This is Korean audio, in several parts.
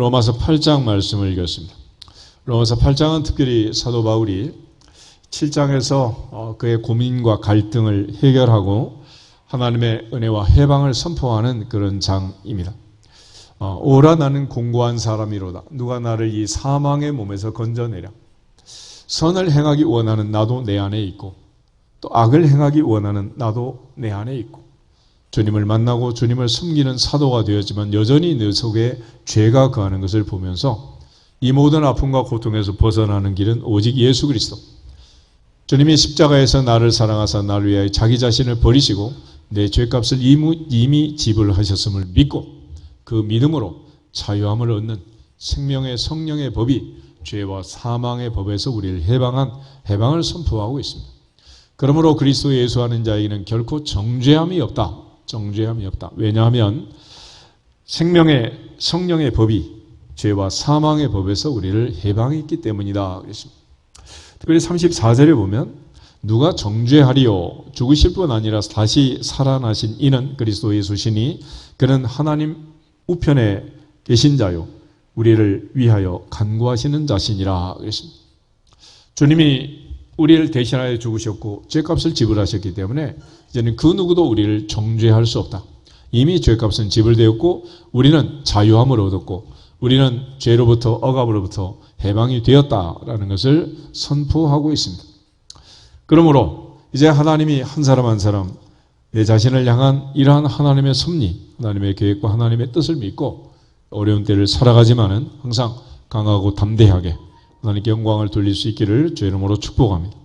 로마서 8장 말씀을 읽었습니다. 로마서 8장은 특별히 사도 바울이 7장에서 그의 고민과 갈등을 해결하고 하나님의 은혜와 해방을 선포하는 그런 장입니다. 오라 나는 공고한 사람이로다. 누가 나를 이 사망의 몸에서 건져내랴. 선을 행하기 원하는 나도 내 안에 있고 또 악을 행하기 원하는 나도 내 안에 있고 주님을 만나고 주님을 섬기는 사도가 되었지만 여전히 내 속에 죄가 거하는 것을 보면서 이 모든 아픔과 고통에서 벗어나는 길은 오직 예수 그리스도. 주님이 십자가에서 나를 사랑하사 나를 위하여 자기 자신을 버리시고 내 죄값을 이미 지불하셨음을 믿고 그 믿음으로 자유함을 얻는 생명의 성령의 법이 죄와 사망의 법에서 우리를 해방을 선포하고 있습니다. 그러므로 그리스도 예수 하는 자에게는 결코 정죄함이 없다. 정죄함이 없다. 왜냐하면 생명의 성령의 법이 죄와 사망의 법에서 우리를 해방했기 때문이다. 그랬습니다. 특별히 34절에 보면 누가 정죄하리요 죽으실 뿐 아니라 다시 살아나신 이는 그리스도 예수시니 그는 하나님 우편에 계신 자요 우리를 위하여 간구하시는 자신이라 그랬습니다. 주님이 우리를 대신하여 죽으셨고 죄값을 지불하셨기 때문에 이제는 그 누구도 우리를 정죄할 수 없다. 이미 죄값은 지불되었고 우리는 자유함을 얻었고 우리는 죄로부터 억압으로부터 해방이 되었다라는 것을 선포하고 있습니다. 그러므로 이제 하나님이 한 사람 한 사람 내 자신을 향한 이러한 하나님의 섭리, 하나님의 계획과 하나님의 뜻을 믿고 어려운 때를 살아가지만은 항상 강하고 담대하게 하나님께 영광을 돌릴 수 있기를 주의 이름으로 축복합니다.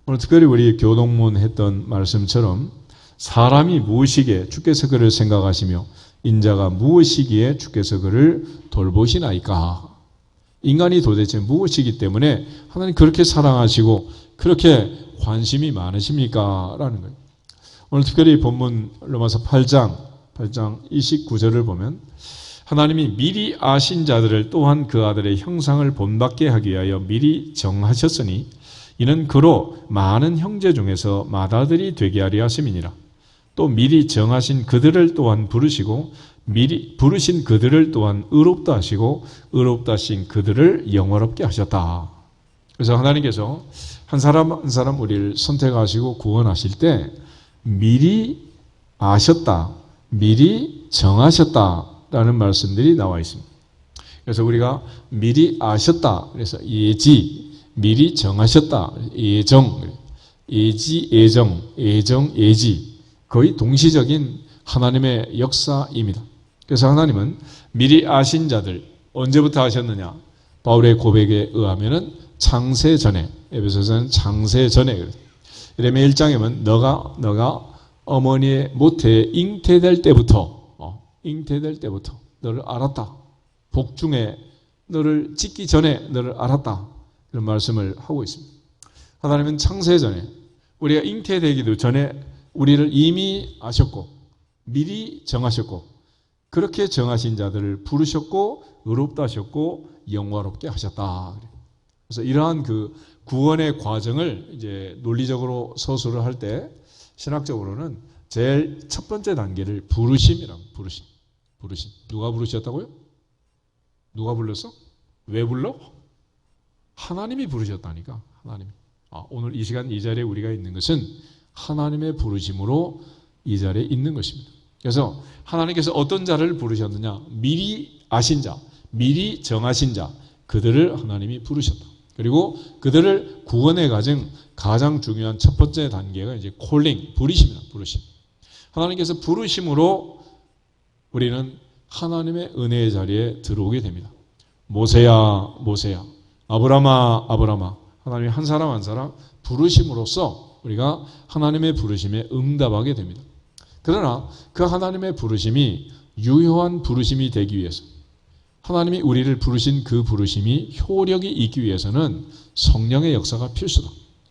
오늘 특별히 우리 교동문 했던 말씀처럼 사람이 무엇이기에 주께서 그를 생각하시며 인자가 무엇이기에 주께서 그를 돌보시나이까. 인간이 도대체 무엇이기 때문에 하나님 그렇게 사랑하시고 그렇게 관심이 많으십니까? 라는 거예요. 오늘 특별히 본문 로마서 8장 29절을 보면 하나님이 미리 아신 자들을 또한 그 아들의 형상을 본받게 하기 위하여 미리 정하셨으니 이는 그로 많은 형제 중에서 맏아들이 되게 하려 하심이니라. 또 미리 정하신 그들을 또한 부르시고 미리 부르신 그들을 또한 의롭다 하시고 의롭다 하신 그들을 영화롭게 하셨다. 그래서 하나님께서 한 사람 한 사람 우리를 선택하시고 구원하실 때 미리 아셨다, 미리 정하셨다라는 말씀들이 나와 있습니다. 그래서 우리가 미리 아셨다, 그래서 예지, 미리 정하셨다, 예정, 예지, 예정, 예정, 예지 거의 동시적인 하나님의 역사입니다. 그래서 하나님은 미리 아신 자들 언제부터 아셨느냐? 바울의 고백에 의하면은 창세 전에, 에베소서는 창세 전에. 예레미야 1장에 보면 너가 어머니의 모태에 잉태될 때부터 너를 알았다. 복중에 너를 짓기 전에 너를 알았다. 이런 말씀을 하고 있습니다. 하나님은 창세 전에 우리가 잉태되기도 전에 우리를 이미 아셨고 미리 정하셨고 그렇게 정하신 자들을 부르셨고 의롭다 하셨고 영화롭게 하셨다. 그래서 이러한 그 구원의 과정을 이제 논리적으로 서술을 할 때 신학적으로는 제일 첫 번째 단계를 부르심이라고. 부르심. 누가 부르셨다고요? 누가 불렀어? 왜 불러? 하나님이 부르셨다니까. 하나님이. 오늘 이 시간 이 자리에 우리가 있는 것은 하나님의 부르심으로 이 자리에 있는 것입니다. 그래서 하나님께서 어떤 자를 부르셨느냐? 미리 아신 자, 미리 정하신 자, 그들을 하나님이 부르셨다. 그리고 그들을 구원의 가장 중요한 첫 번째 단계가 이제 콜링, 부르심이다. 부르심. 하나님께서 부르심으로 우리는 하나님의 은혜의 자리에 들어오게 됩니다. 모세야, 모세야, 아브라함아, 아브라함아. 하나님이 한 사람 한 사람 부르심으로써 우리가 하나님의 부르심에 응답하게 됩니다. 그러나 그 하나님의 부르심이 유효한 부르심이 되기 위해서 하나님이 우리를 부르신 그 부르심이 효력이 있기 위해서는 성령의 역사가 필수다.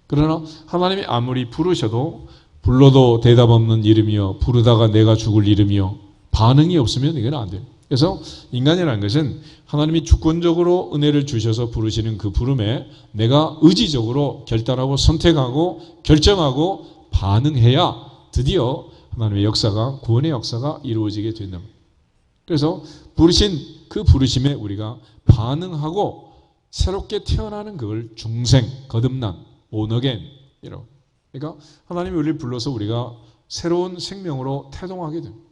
그러나 하나님이 아무리 부르셔도 불러도 대답 없는 이름이요 부르다가 내가 죽을 이름이요 반응이 없으면 이건 안 돼요. 그래서 인간이라는 것은 하나님이 주권적으로 은혜를 주셔서 부르시는 그 부름에 내가 의지적으로 결단하고 선택하고 결정하고 반응해야 드디어 하나님의 역사가 구원의 역사가 이루어지게 된다. 그래서 부르신 그 부르심에 우리가 반응하고 새롭게 태어나는 그걸 중생, 거듭난, 온어겐이라고. 그러니까 하나님이 우리를 불러서 우리가 새로운 생명으로 태동하게 됩니다.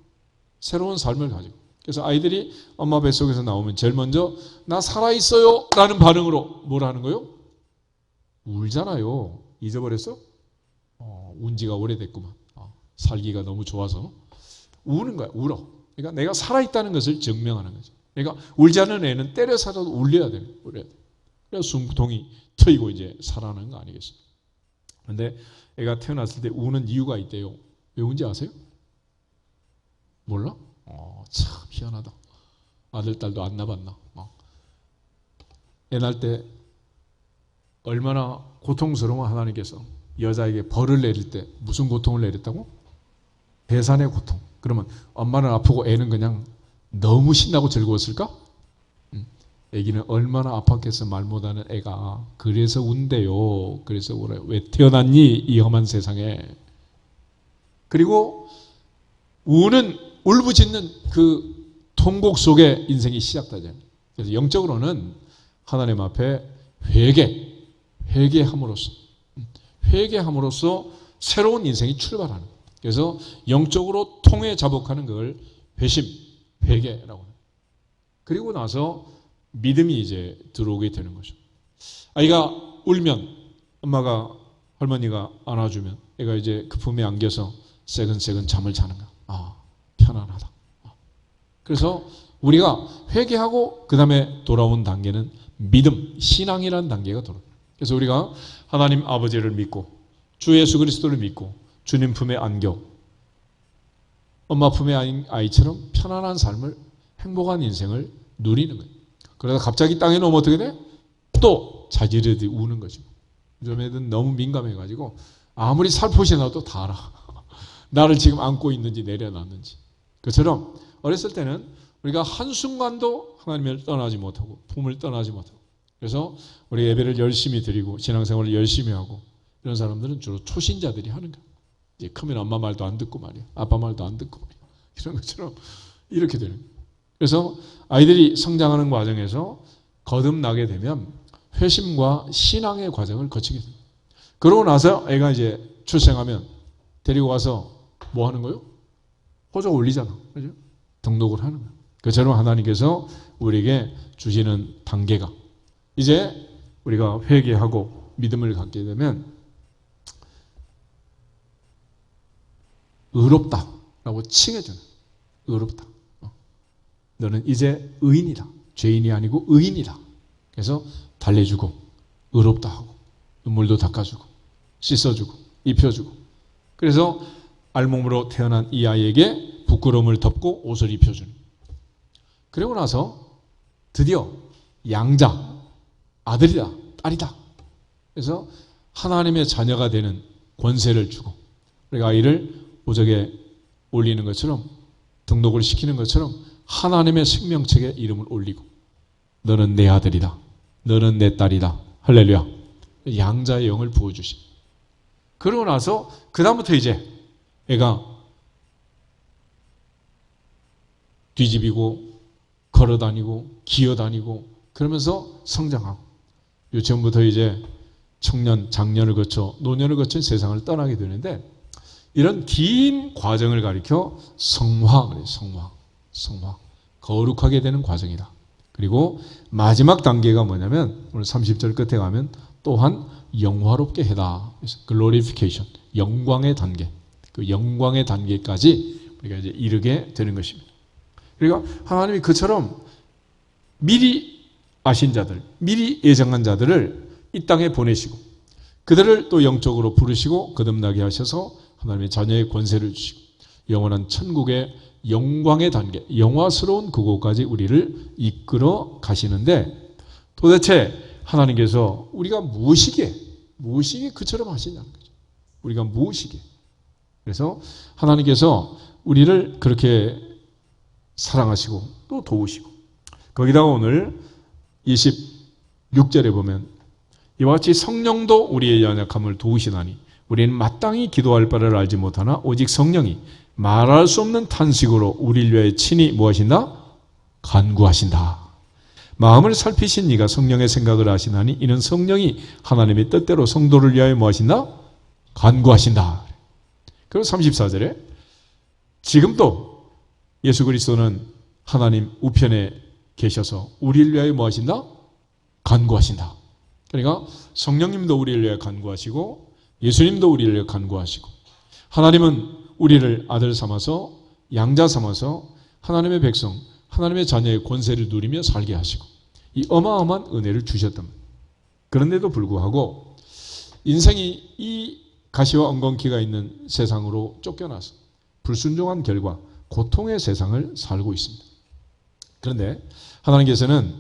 새로운 삶을 가지고. 그래서 아이들이 엄마 뱃속에서 나오면 제일 먼저 나 살아있어요 라는 반응으로 뭘 하는 거예요? 울잖아요. 잊어버렸어? 운 지가 오래됐구만. 살기가 너무 좋아서 우는 거야. 울어. 그러니까 내가 살아있다는 것을 증명하는 거죠. 그러니까 울지 않는 애는 때려서라도 울려야 돼요. 울려야 돼. 그래서 숨통이 트이고 이제 살아나는 거 아니겠습니까? 그런데 애가 태어났을 때 우는 이유가 있대요. 왜 운지 아세요? 몰라? 참 희한하다. 아들, 딸도 안 낳았나? 애 낳을 때 얼마나 고통스러워. 하나님께서 여자에게 벌을 내릴 때 무슨 고통을 내렸다고? 배산의 고통. 그러면 엄마는 아프고 애는 그냥 너무 신나고 즐거웠을까? 애기는 얼마나 아팠겠어. 말 못하는 애가. 그래서 운대요. 그래서 왜 태어났니? 이 험한 세상에. 그리고 우는 울부짖는 그 통곡 속에 인생이 시작되잖아요. 그래서 영적으로는 하나님 앞에 회개함으로써 새로운 인생이 출발하는 거예요. 그래서 영적으로 통해 자복하는 걸 회개라고 해요. 그리고 나서 믿음이 이제 들어오게 되는 거죠. 아이가 울면 엄마가, 할머니가 안아주면 애가 이제 그 품에 안겨서 새근새근 잠을 자는 거야. 편안하다. 그래서 우리가 회개하고 그 다음에 돌아온 단계는 믿음, 신앙이라는 단계가 돌아옵니다. 그래서 우리가 하나님 아버지를 믿고 주 예수 그리스도를 믿고 주님 품에 안겨 엄마 품에 안긴 아이처럼 편안한 삶을, 행복한 인생을 누리는 거예요. 그러다 갑자기 땅에 놓으면 어떻게 돼? 또 자지르듯 우는 거죠. 요즘 애들은 너무 민감해가지고 아무리 살포시 나도 다 알아. 나를 지금 안고 있는지 내려놨는지. 그처럼 어렸을 때는 우리가 한순간도 하나님을 떠나지 못하고 품을 떠나지 못하고, 그래서 우리 예배를 열심히 드리고 신앙생활을 열심히 하고 이런 사람들은 주로 초신자들이 하는 거야. 이제 크면 엄마 말도 안 듣고 말이야. 아빠 말도 안 듣고 말이야. 이런 것처럼 이렇게 되는 거야. 그래서 아이들이 성장하는 과정에서 거듭나게 되면 회심과 신앙의 과정을 거치게 됩니다. 그러고 나서 애가 이제 출생하면 데리고 와서 뭐 하는 거예요? 호적 올리잖아. 그죠? 등록을 하는 거예요. 그처럼 하나님께서 우리에게 주시는 단계가, 이제 우리가 회개하고 믿음을 갖게 되면 의롭다라고 칭해주는, 의롭다. 너는 이제 의인이다. 죄인이 아니고 의인이다. 그래서 달래주고 의롭다 하고 눈물도 닦아주고 씻어주고 입혀주고, 그래서 알몸으로 태어난 이 아이에게 부끄러움을 덮고 옷을 입혀주는. 그리고 나서 드디어 양자, 아들이다, 딸이다. 그래서 하나님의 자녀가 되는 권세를 주고, 우리가 아이를 보석에 올리는 것처럼, 등록을 시키는 것처럼 하나님의 생명책에 이름을 올리고, 너는 내 아들이다, 너는 내 딸이다. 할렐루야. 양자의 영을 부어주신. 그러고 나서 그 다음부터 이제 애가 뒤집이고 걸어다니고 기어다니고 그러면서 성장하고, 유치원부터 이제 청년, 장년을 거쳐 노년을 거친 세상을 떠나게 되는데, 이런 긴 과정을 가리켜 성화, 그래요. 성화. 거룩하게 되는 과정이다. 그리고 마지막 단계가 뭐냐면 오늘 30절 끝에 가면 또한 영화롭게 해다. 그래서 glorification, 영광의 단계. 그 영광의 단계까지 우리가 이제 이르게 되는 것입니다. 그러니까 하나님이 그처럼 미리 아신 자들, 미리 예정한 자들을 이 땅에 보내시고 그들을 또 영적으로 부르시고 거듭나게 하셔서 하나님의 자녀의 권세를 주시고 영원한 천국의 영광의 단계, 영화스러운 그곳까지 우리를 이끌어 가시는데, 도대체 하나님께서 우리가 무엇이기에 그처럼 하시냐는 거죠. 우리가 무엇이기에. 그래서 하나님께서 우리를 그렇게 사랑하시고 또 도우시고, 거기다가 오늘 26절에 보면 이와 같이 성령도 우리의 연약함을 도우시나니 우리는 마땅히 기도할 바를 알지 못하나 오직 성령이 말할 수 없는 탄식으로 우리를 위하여 친히 무엇인가? 간구하신다. 마음을 살피신 이가 성령의 생각을 하시나니 이는 성령이 하나님의 뜻대로 성도를 위하여 뭐 하신다? 간구하신다. 그리고 34절에 지금도 예수 그리스도는 하나님 우편에 계셔서 우리를 위하여 뭐 하신다? 간구하신다. 그러니까 성령님도 우리를 위하여 간구하시고 예수님도 우리를 위하여 간구하시고 하나님은 우리를 아들 삼아서 양자 삼아서 하나님의 백성, 하나님의 자녀의 권세를 누리며 살게 하시고 이 어마어마한 은혜를 주셨단 말이에요. 그런데도 불구하고 인생이 이 가시와 엉겅퀴가 있는 세상으로 쫓겨나서 불순종한 결과 고통의 세상을 살고 있습니다. 그런데 하나님께서는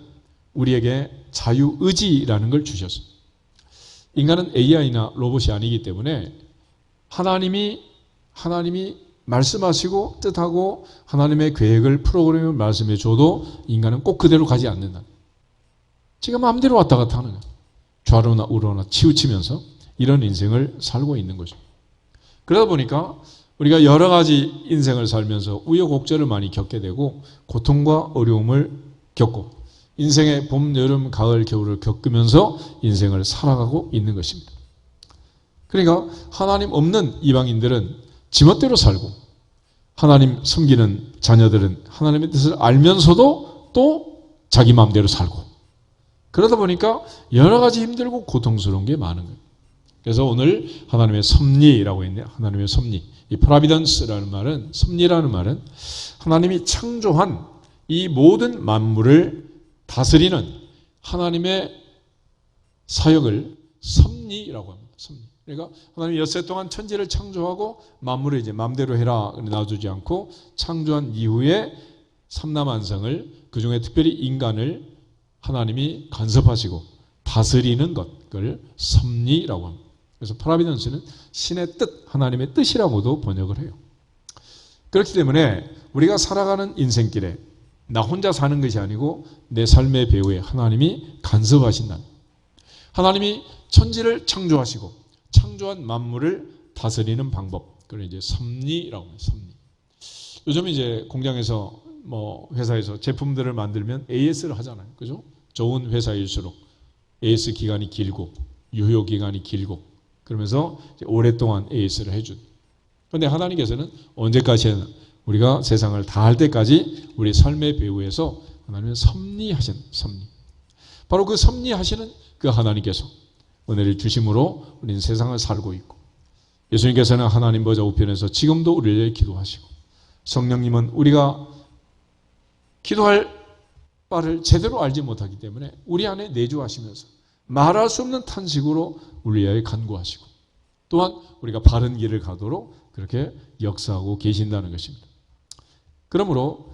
우리에게 자유의지라는 걸 주셨어요. 인간은 AI나 로봇이 아니기 때문에 하나님이 말씀하시고 뜻하고 하나님의 계획을 프로그램을 말씀해 줘도 인간은 꼭 그대로 가지 않는다. 지가 마음대로 왔다 갔다 하는 거야. 좌로나 우로나 치우치면서 이런 인생을 살고 있는 거죠. 그러다 보니까 우리가 여러 가지 인생을 살면서 우여곡절을 많이 겪게 되고 고통과 어려움을 겪고 인생의 봄, 여름, 가을, 겨울을 겪으면서 인생을 살아가고 있는 것입니다. 그러니까 하나님 없는 이방인들은 지멋대로 살고 하나님 섬기는 자녀들은 하나님의 뜻을 알면서도 또 자기 마음대로 살고 그러다 보니까 여러 가지 힘들고 고통스러운 게 많은 거예요. 그래서 오늘 하나님의 섭리라고 했네요. 하나님의 섭리. 이 프라비던스라는 말은, 섭리라는 말은 하나님이 창조한 이 모든 만물을 다스리는 하나님의 사역을 섭리라고 합니다. 섭리. 그러니까 하나님이 엿새 동안 천지를 창조하고 만물을 이제 마음대로 해라 놔두지 않고 창조한 이후에 삼라만상을 그중에 특별히 인간을 하나님이 간섭하시고 다스리는 것을 섭리라고 합니다. 그래서 프라비던스는 신의 뜻, 하나님의 뜻이라고도 번역을 해요. 그렇기 때문에 우리가 살아가는 인생길에 나 혼자 사는 것이 아니고 내 삶의 배후에 하나님이 간섭하신다. 하나님이 천지를 창조하시고 창조한 만물을 다스리는 방법, 그걸 이제 섭리라고 해요. 섭리. 요즘 이제 공장에서 뭐 회사에서 제품들을 만들면 AS를 하잖아요. 그죠? 좋은 회사일수록 AS 기간이 길고 유효 기간이 길고 그러면서 오랫동안 AS를 해준. 그런데 하나님께서는 언제까지나 우리가 세상을 다 할 때까지 우리 삶의 배후에서 하나님은 섭리하신 섭리. 바로 그 섭리하시는 그 하나님께서 은혜를 주심으로 우리는 세상을 살고 있고 예수님께서는 하나님 보좌 우편에서 지금도 우리를 위해 기도하시고 성령님은 우리가 기도할 바를 제대로 알지 못하기 때문에 우리 안에 내주하시면서 말할 수 없는 탄식으로 우리 위하여 간구하시고 또한 우리가 바른 길을 가도록 그렇게 역사하고 계신다는 것입니다. 그러므로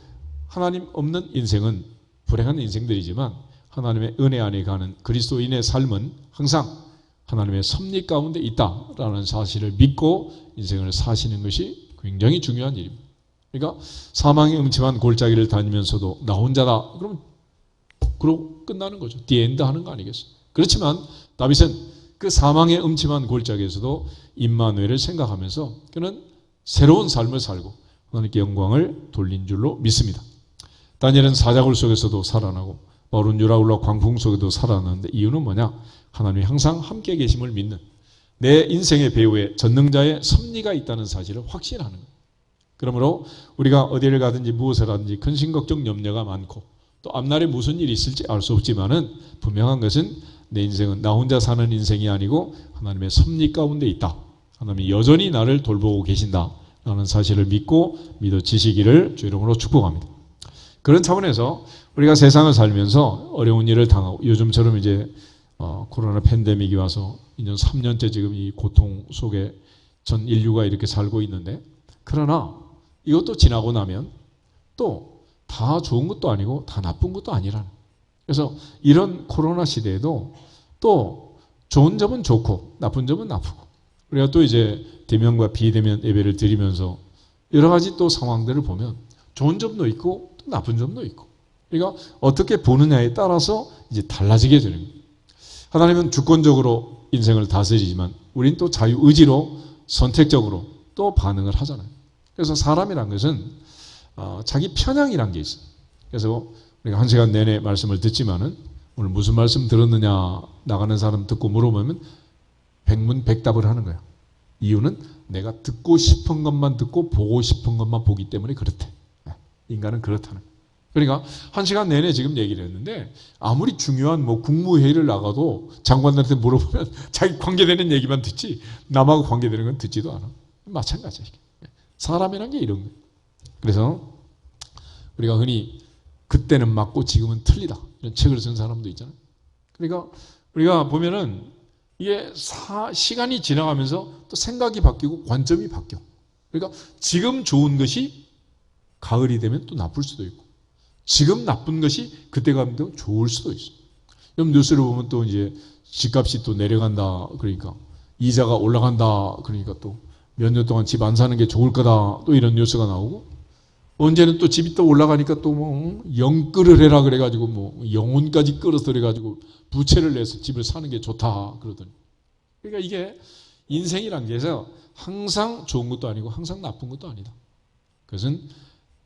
하나님 없는 인생은 불행한 인생들이지만 하나님의 은혜 안에 가는 그리스도인의 삶은 항상 하나님의 섭리 가운데 있다라는 사실을 믿고 인생을 사시는 것이 굉장히 중요한 일입니다. 그러니까 사망의 음침한 골짜기를 다니면서도 나 혼자다. 그러고 끝나는 거죠. 디엔드 하는 거 아니겠어요? 그렇지만 다윗은 그 사망의 음침한 골짜기에서도 임마누엘을 생각하면서 그는 새로운 삶을 살고 하나님께 영광을 돌린 줄로 믿습니다. 다니엘은 사자굴 속에서도 살아나고 바울은 유라굴라 광풍 속에도 살아나는데 이유는 뭐냐? 하나님이 항상 함께 계심을 믿는 내 인생의 배후에 전능자의 섭리가 있다는 사실을 확신하는 거예요. 그러므로 우리가 어디를 가든지 무엇을 하든지 근심 걱정 염려가 많고 또 앞날에 무슨 일이 있을지 알 수 없지만은 분명한 것은 내 인생은 나 혼자 사는 인생이 아니고 하나님의 섭리 가운데 있다. 하나님이 여전히 나를 돌보고 계신다라는 사실을 믿고 믿어지시기를 주 이름으로 축복합니다. 그런 차원에서 우리가 세상을 살면서 어려운 일을 당하고 요즘처럼 이제 코로나 팬데믹이 와서 2년 3년째 지금 이 고통 속에 전 인류가 이렇게 살고 있는데 그러나 이것도 지나고 나면 또 다 좋은 것도 아니고 다 나쁜 것도 아니라는. 그래서 이런 코로나 시대에도 또 좋은 점은 좋고 나쁜 점은 나쁘고 우리가 또 이제 대면과 비대면 예배를 드리면서 여러 가지 또 상황들을 보면 좋은 점도 있고 또 나쁜 점도 있고 그러니까 어떻게 보느냐에 따라서 이제 달라지게 되는 거예요. 하나님은 주권적으로 인생을 다스리지만 우린 또 자유의지로 선택적으로 또 반응을 하잖아요. 그래서 사람이란 것은 자기 편향이란 게 있어요. 그래서 우리가 한 시간 내내 말씀을 듣지만은 오늘 무슨 말씀 들었느냐 나가는 사람 듣고 물어보면 백문백답을 하는 거야. 이유는 내가 듣고 싶은 것만 듣고 보고 싶은 것만 보기 때문에 그렇대. 인간은 그렇다는 거야. 그러니까 한 시간 내내 지금 얘기를 했는데 아무리 중요한 뭐 국무회의를 나가도 장관들한테 물어보면 자기 관계되는 얘기만 듣지 남하고 관계되는 건 듣지도 않아. 마찬가지야. 사람이란 게 이런 거예요. 그래서 우리가 흔히 그때는 맞고 지금은 틀리다 이런 책을 쓴 사람도 있잖아요. 그러니까 우리가 보면은 이게 시간이 지나가면서 또 생각이 바뀌고 관점이 바뀌어. 그러니까 지금 좋은 것이 가을이 되면 또 나쁠 수도 있고 지금 나쁜 것이 그때 가면 좋을 수도 있어. 여러분 뉴스를 보면 또 이제 집값이 또 내려간다 그러니까 이자가 올라간다 그러니까 또 몇 년 동안 집 안 사는 게 좋을 거다 또 이런 뉴스가 나오고 언제는 또 집이 또 올라가니까 또 뭐 영끌을 해라 그래가지고 뭐 영혼까지 끌어서 그래가지고 부채를 내서 집을 사는 게 좋다 그러더니 그러니까 이게 인생이란 게 항상 좋은 것도 아니고 항상 나쁜 것도 아니다. 그것은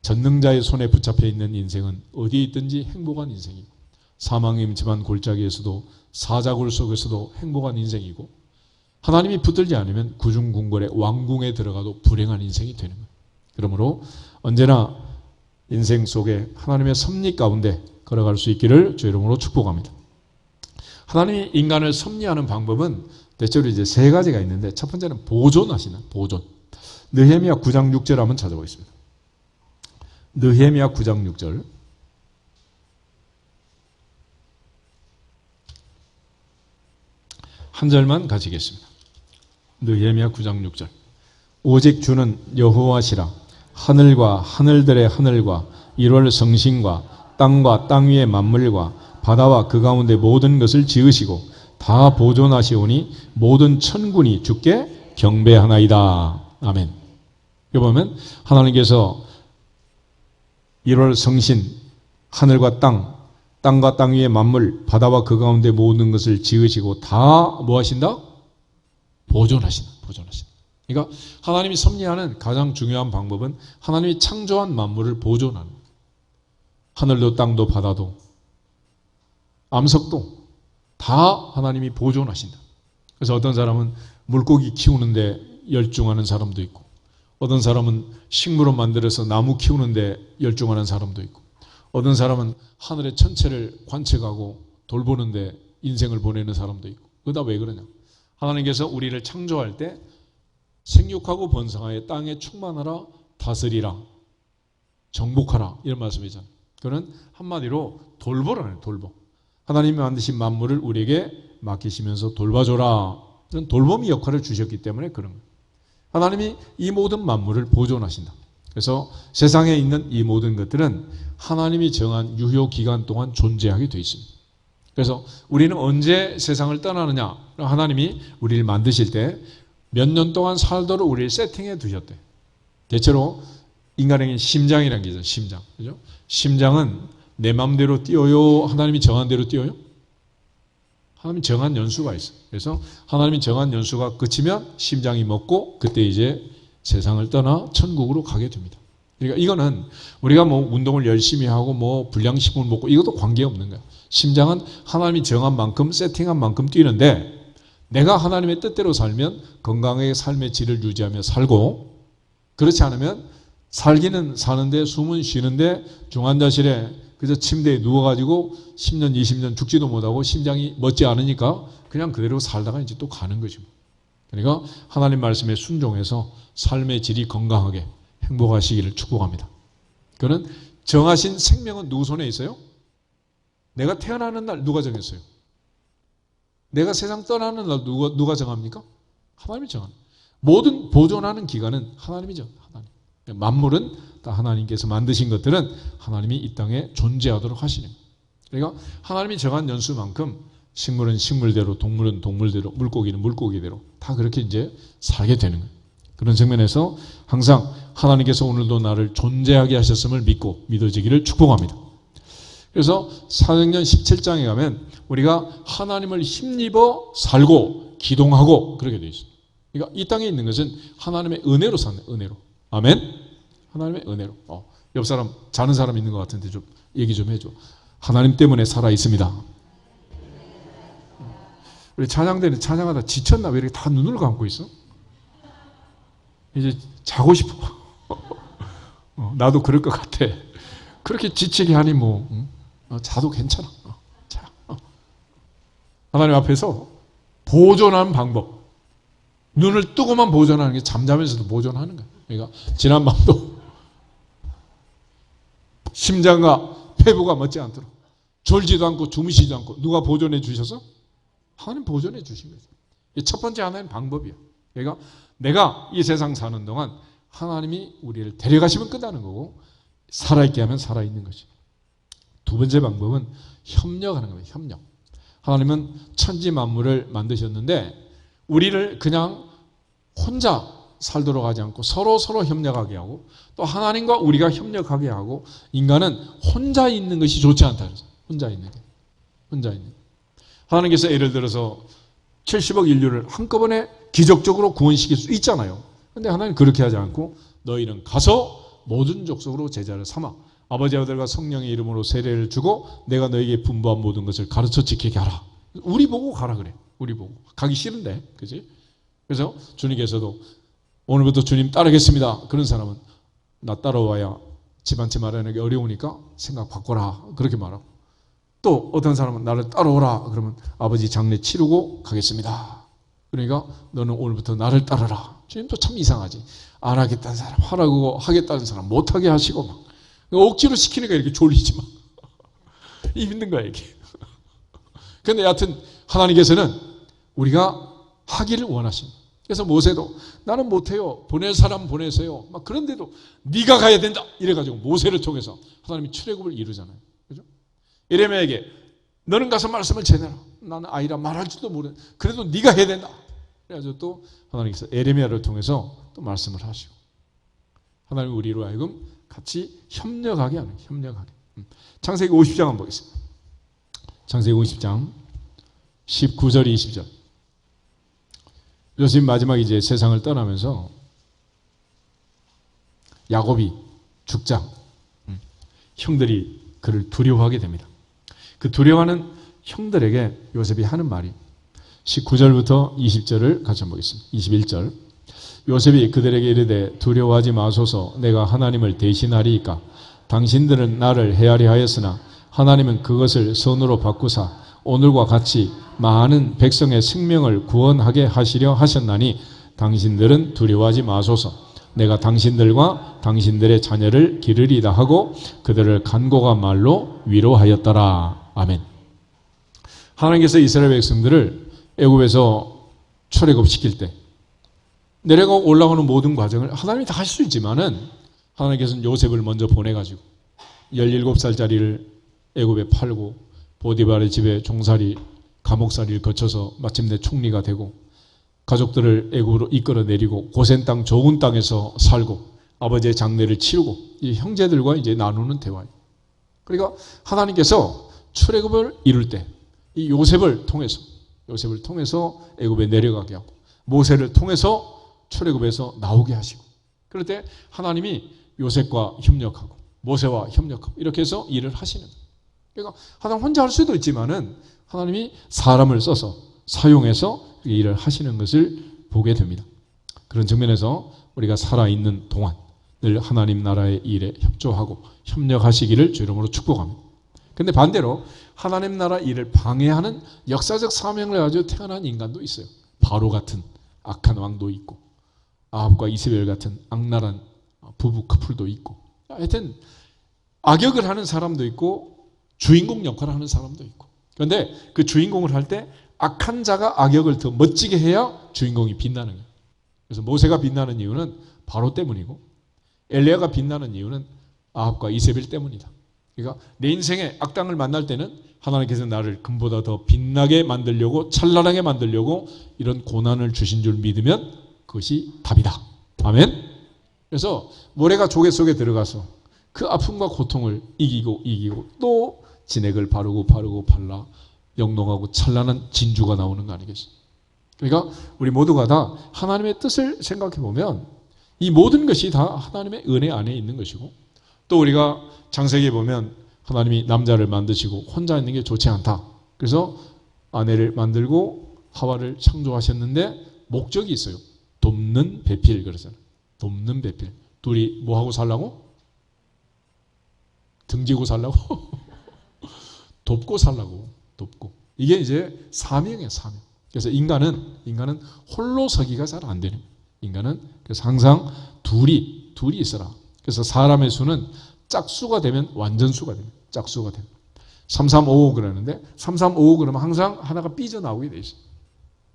전능자의 손에 붙잡혀 있는 인생은 어디에 있든지 행복한 인생이고 사망의 임침한 골짜기에서도 사자굴 속에서도 행복한 인생이고 하나님이 붙들지 않으면 구중궁궐의 왕궁에 들어가도 불행한 인생이 되는 거예요. 그러므로 언제나 인생 속에 하나님의 섭리 가운데 걸어갈 수 있기를 주 이름으로 축복합니다. 하나님이 인간을 섭리하는 방법은 대체로 이제 세 가지가 있는데 첫 번째는 보존하시는 보존. 느헤미야 9장 6절 한번 찾아보겠습니다. 느헤미야 9장 6절. 한 절만 가지겠습니다. 느헤미야 9장 6절. 오직 주는 여호와시라. 하늘과 하늘들의 하늘과 1월 성신과 땅과 땅 위의 만물과 바다와 그 가운데 모든 것을 지으시고 다 보존하시오니 모든 천군이 주께 경배하나이다. 아멘. 여기 보면 하나님께서 1월 성신, 하늘과 땅과 땅 위의 만물, 바다와 그 가운데 모든 것을 지으시고 다 뭐 하신다? 보존하신다. 그러니까 하나님이 섭리하는 가장 중요한 방법은 하나님이 창조한 만물을 보존하는 거예요. 하늘도 땅도 바다도 암석도 다 하나님이 보존하신다. 그래서 어떤 사람은 물고기 키우는데 열중하는 사람도 있고 어떤 사람은 식물을 만들어서 나무 키우는데 열중하는 사람도 있고 어떤 사람은 하늘의 천체를 관측하고 돌보는데 인생을 보내는 사람도 있고 그거 다 왜 그러냐? 하나님께서 우리를 창조할 때 생육하고 번성하여 땅에 충만하라 다스리라 정복하라 이런 말씀이잖아요. 그는 한마디로 돌보라는 돌보. 하나님이 만드신 만물을 우리에게 맡기시면서 돌봐줘라. 이런 돌봄의 역할을 주셨기 때문에 그런 거예요. 하나님이 이 모든 만물을 보존하신다. 그래서 세상에 있는 이 모든 것들은 하나님이 정한 유효 기간 동안 존재하게 되어 있습니다. 그래서 우리는 언제 세상을 떠나느냐? 하나님이 우리를 만드실 때 몇 년 동안 살도록 우리를 세팅해 두셨대. 대체로 인간에게 심장이라는 게 있어요. 심장. 그죠? 심장은 내 마음대로 뛰어요? 하나님이 정한 대로 뛰어요? 하나님이 정한 연수가 있어요. 그래서 하나님이 정한 연수가 끝이면 심장이 멎고 그때 이제 세상을 떠나 천국으로 가게 됩니다. 그러니까 이거는 우리가 뭐 운동을 열심히 하고 뭐 불량식품을 먹고 이것도 관계없는 거예요. 심장은 하나님이 정한 만큼 세팅한 만큼 뛰는데 내가 하나님의 뜻대로 살면 건강하게 삶의 질을 유지하며 살고 그렇지 않으면 살기는 사는데 숨은 쉬는데 중환자실에 그저 침대에 누워가지고 10년 20년 죽지도 못하고 심장이 멎지 않으니까 그냥 그대로 살다가 이제 또 가는 거죠. 그러니까 하나님 말씀에 순종해서 삶의 질이 건강하게 행복하시기를 축복합니다. 그는 정하신 생명은 누구 손에 있어요? 내가 태어나는 날 누가 정했어요? 내가 세상 떠나는 날 누가 정합니까? 하나님이 정합니다. 모든 보존하는 기간은 하나님이죠. 하나님. 만물은 다 하나님께서 만드신 것들은 하나님이 이 땅에 존재하도록 하시는 거예요. 그러니까 하나님이 정한 연수만큼 식물은 식물대로, 동물은 동물대로, 물고기는 물고기대로 다 그렇게 이제 살게 되는 거예요. 그런 측면에서 항상 하나님께서 오늘도 나를 존재하게 하셨음을 믿고 믿어지기를 축복합니다. 그래서 사도행전 17장에 가면 우리가 하나님을 힘입어 살고 기동하고 그렇게 되어 있어요. 그러니까 이 땅에 있는 것은 하나님의 은혜로 사는 은혜로. 아멘. 하나님의 은혜로. 옆 사람 자는 사람 있는 것 같은데 좀 얘기 좀 해줘. 하나님 때문에 살아 있습니다. 우리 찬양대는 찬양하다 지쳤나? 왜 이렇게 다 눈을 감고 있어? 이제 자고 싶어. 나도 그럴 것 같아. 그렇게 지치게 하니 뭐 자도 괜찮아. 자. 하나님 앞에서 보존하는 방법. 눈을 뜨고만 보존하는 게 잠자면서도 보존하는 거야. 그러니까 지난밤도 심장과 폐부가 멎지 않도록 졸지도 않고 주무시지도 않고 누가 보존해 주셔서? 하나님 보존해 주신 거죠. 이 첫 번째 하나님 방법이야. 그러니까 내가 이 세상 사는 동안 하나님이 우리를 데려가시면 끝나는 거고 살아있게 하면 살아있는 것이. 두 번째 방법은 협력하는 거예요. 협력. 하나님은 천지 만물을 만드셨는데 우리를 그냥 혼자 살도록 하지 않고 서로 협력하게 하고 또 하나님과 우리가 협력하게 하고 인간은 혼자 있는 것이 좋지 않다 그래서 혼자 있는 게. 혼자 있는 게. 하나님께서 예를 들어서 70억 인류를 한꺼번에 기적적으로 구원시킬 수 있잖아요. 그런데 하나님 그렇게 하지 않고 너희는 가서 모든 족속으로 제자를 삼아 아버지 아들과 성령의 이름으로 세례를 주고 내가 너에게 분부한 모든 것을 가르쳐 지키게 하라. 우리 보고 가라 그래. 우리 보고. 가기 싫은데. 그지? 그래서 주님께서도 오늘부터 주님 따르겠습니다. 그런 사람은 나 따라와야 집 한 채 마련하기 어려우니까 생각 바꿔라. 그렇게 말하고. 또 어떤 사람은 나를 따라오라. 그러면 아버지 장례 치르고 가겠습니다. 그러니까 너는 오늘부터 나를 따르라. 주님도 참 이상하지. 안 하겠다는 사람 하라고 하겠다는 사람 못하게 하시고 막 억지로 시키니까 이렇게 졸리지 막. 힘든 거야 이게. 그런데 여하튼 하나님께서는 우리가 하기를 원하십니다. 그래서 모세도 나는 못해요. 보낼 사람 보내세요. 막 그런데도 네가 가야 된다. 이래가지고 모세를 통해서 하나님이 출애굽을 이루잖아요. 그죠? 예레미야에게 너는 가서 말씀을 전해라. 나는 아이라 말할 줄도 모르는. 그래도 네가 해야 된다. 그래가지고 또 하나님께서 예레미야를 통해서 또 말씀을 하시고 하나님 우리로 하여금 같이 협력하게 하는 협력하게. 창세기 50장 한번 보겠습니다. 창세기 50장 19절 20절. 요셉 마지막 이제 세상을 떠나면서 야곱이 죽자 형들이 그를 두려워하게 됩니다. 그 두려워하는 형들에게 요셉이 하는 말이 19절부터 20절을 같이 한번 보겠습니다. 21절. 요셉이 그들에게 이르되 두려워하지 마소서 내가 하나님을 대신하리이까 당신들은 나를 헤아려 하였으나 하나님은 그것을 선으로 바꾸사 오늘과 같이 많은 백성의 생명을 구원하게 하시려 하셨나니 당신들은 두려워하지 마소서 내가 당신들과 당신들의 자녀를 기르리다 하고 그들을 간곡한 말로 위로하였더라. 아멘. 하나님께서 이스라엘 백성들을 애굽에서 출애굽시킬 때 내려가 올라오는 모든 과정을 하나님이 다 하실 수 있지만은 하나님께서는 요셉을 먼저 보내가지고 17살짜리를 애굽에 팔고 보디발의 집에 종살이 감옥살이를 거쳐서 마침내 총리가 되고 가족들을 애굽으로 이끌어내리고 고센 땅 좋은 땅에서 살고 아버지의 장례를 치르고 이 형제들과 이제 나누는 대화예요. 그러니까 하나님께서 출애굽을 이룰 때 이 요셉을 통해서 애굽에 내려가게 하고 모세를 통해서 출애굽에서 나오게 하시고 그럴 때 하나님이 요셉과 협력하고 모세와 협력하고 이렇게 해서 일을 하시는 거예요. 그러니까 하나님 혼자 할 수도 있지만은 하나님이 사람을 써서 사용해서 일을 하시는 것을 보게 됩니다. 그런 측면에서 우리가 살아있는 동안 늘 하나님 나라의 일에 협조하고 협력하시기를 주 이름으로 축복합니다. 그런데 반대로 하나님 나라 일을 방해하는 역사적 사명을 가지고 태어난 인간도 있어요. 바로 같은 악한 왕도 있고 아합과 이세벨 같은 악랄한 부부 커플도 있고 하여튼 악역을 하는 사람도 있고 주인공 역할을 하는 사람도 있고 그런데 그 주인공을 할 때 악한 자가 악역을 더 멋지게 해야 주인공이 빛나는 거예요. 그래서 모세가 빛나는 이유는 바로 때문이고 엘리야가 빛나는 이유는 아합과 이세벨 때문이다. 그러니까 내 인생에 악당을 만날 때는 하나님께서 나를 금보다 더 빛나게 만들려고 찬란하게 만들려고 이런 고난을 주신 줄 믿으면 그것이 답이다. 아멘. 그래서 모래가 조개 속에 들어가서 그 아픔과 고통을 이기고 또 진액을 바르고 발라 영롱하고 찬란한 진주가 나오는 거 아니겠어요? 그러니까 우리 모두가 다 하나님의 뜻을 생각해 보면 이 모든 것이 다 하나님의 은혜 안에 있는 것이고 또 우리가 창세기에 보면 하나님이 남자를 만드시고 혼자 있는 게 좋지 않다. 그래서 아내를 만들고 하와를 창조하셨는데 목적이 있어요. 돕는 배필 그러잖아요. 돕는 배필. 둘이 뭐하고 살라고? 등지고 살라고? 돕고 살라고. 돕고. 이게 이제 사명이에요. 사명. 그래서 인간은 홀로 서기가 잘 안 되는 거예요. 인간은 그래서 항상 둘이 있어라. 그래서 사람의 수는 짝수가 되면 완전수가 됩니다. 짝수가 됩니다. 3355 그러는데 3355 그러면 항상 하나가 삐져나오게 돼 있어요.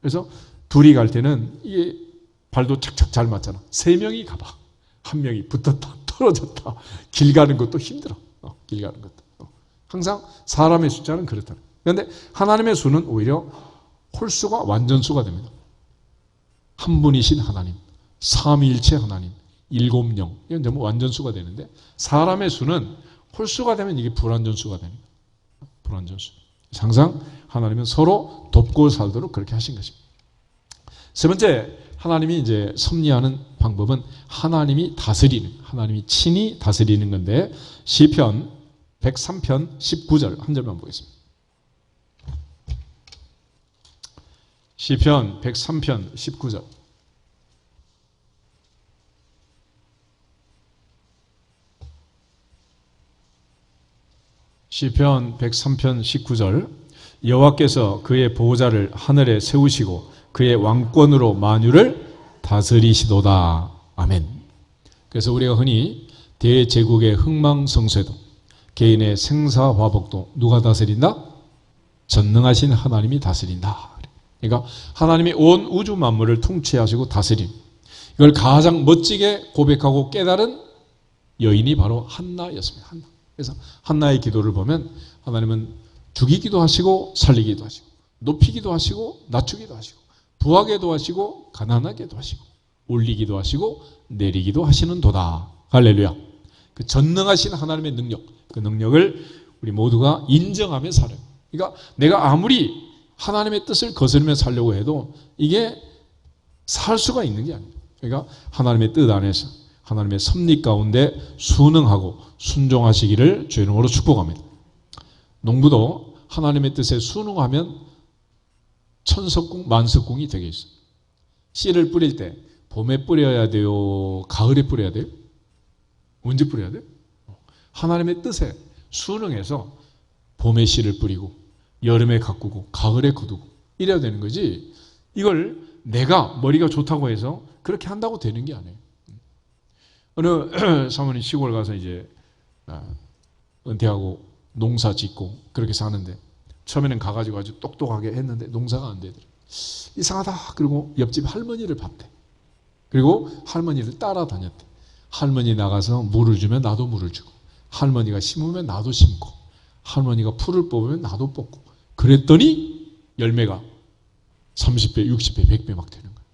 그래서 둘이 갈 때는 이게 발도 착착 잘 맞잖아. 세 명이 가봐. 한 명이 붙었다 떨어졌다. 길 가는 것도 힘들어. 길 가는 것도. 항상 사람의 숫자는 그렇다. 그런데 하나님의 수는 오히려 홀수가 완전수가 됩니다. 한 분이신 하나님, 삼위일체 하나님, 일곱령 이건 전부 완전수가 되는데 사람의 수는 홀수가 되면 이게 불완전수가 됩니다. 불완전수. 항상 하나님은 서로 돕고 살도록 그렇게 하신 것입니다. 세 번째, 하나님이 이제 섭리하는 방법은 하나님이 친히 다스리는 건데 시편 103편 19절 한 절만 보겠습니다. 시편 103편 19절. 시편 103편 19절. 여호와께서 그의 보호자를 하늘에 세우시고 그의 왕권으로 만유를 다스리시도다. 아멘. 그래서 우리가 흔히 대제국의 흥망성쇠도 개인의 생사화복도 누가 다스린다? 전능하신 하나님이 다스린다. 그러니까 하나님이 온 우주 만물을 통치하시고 다스림. 이걸 가장 멋지게 고백하고 깨달은 여인이 바로 한나였습니다. 한나. 그래서 한나의 기도를 보면 하나님은 죽이기도 하시고 살리기도 하시고 높이기도 하시고 낮추기도 하시고 부하게도 하시고 가난하게도 하시고 올리기도 하시고 내리기도 하시는 도다. 할렐루야. 그 전능하신 하나님의 능력, 그 능력을 우리 모두가 인정하며 살아요. 그러니까 내가 아무리 하나님의 뜻을 거스르며 살려고 해도 이게 살 수가 있는 게 아니에요. 그러니까 하나님의 뜻 안에서 하나님의 섭리 가운데 순응하고 순종하시기를 주의 이름으로 축복합니다. 농부도 하나님의 뜻에 순응하면 천석궁, 만석궁이 되게 있어요. 씨를 뿌릴 때 봄에 뿌려야 돼요? 가을에 뿌려야 돼요? 언제 뿌려야 돼요? 하나님의 뜻에 순응해서 봄에 씨를 뿌리고 여름에 가꾸고 가을에 거두고 이래야 되는 거지. 이걸 내가 머리가 좋다고 해서 그렇게 한다고 되는 게 아니에요. 어느 사모님 시골 가서 이제 은퇴하고 농사 짓고 그렇게 사는데 처음에는 가가지고 아주 똑똑하게 했는데 농사가 안 되더라고요. 이상하다. 그리고 옆집 할머니를 봤대. 그리고 할머니를 따라다녔대. 할머니 나가서 물을 주면 나도 물을 주고 할머니가 심으면 나도 심고 할머니가 풀을 뽑으면 나도 뽑고 그랬더니 열매가 30배, 60배, 100배 막 되는 거예요.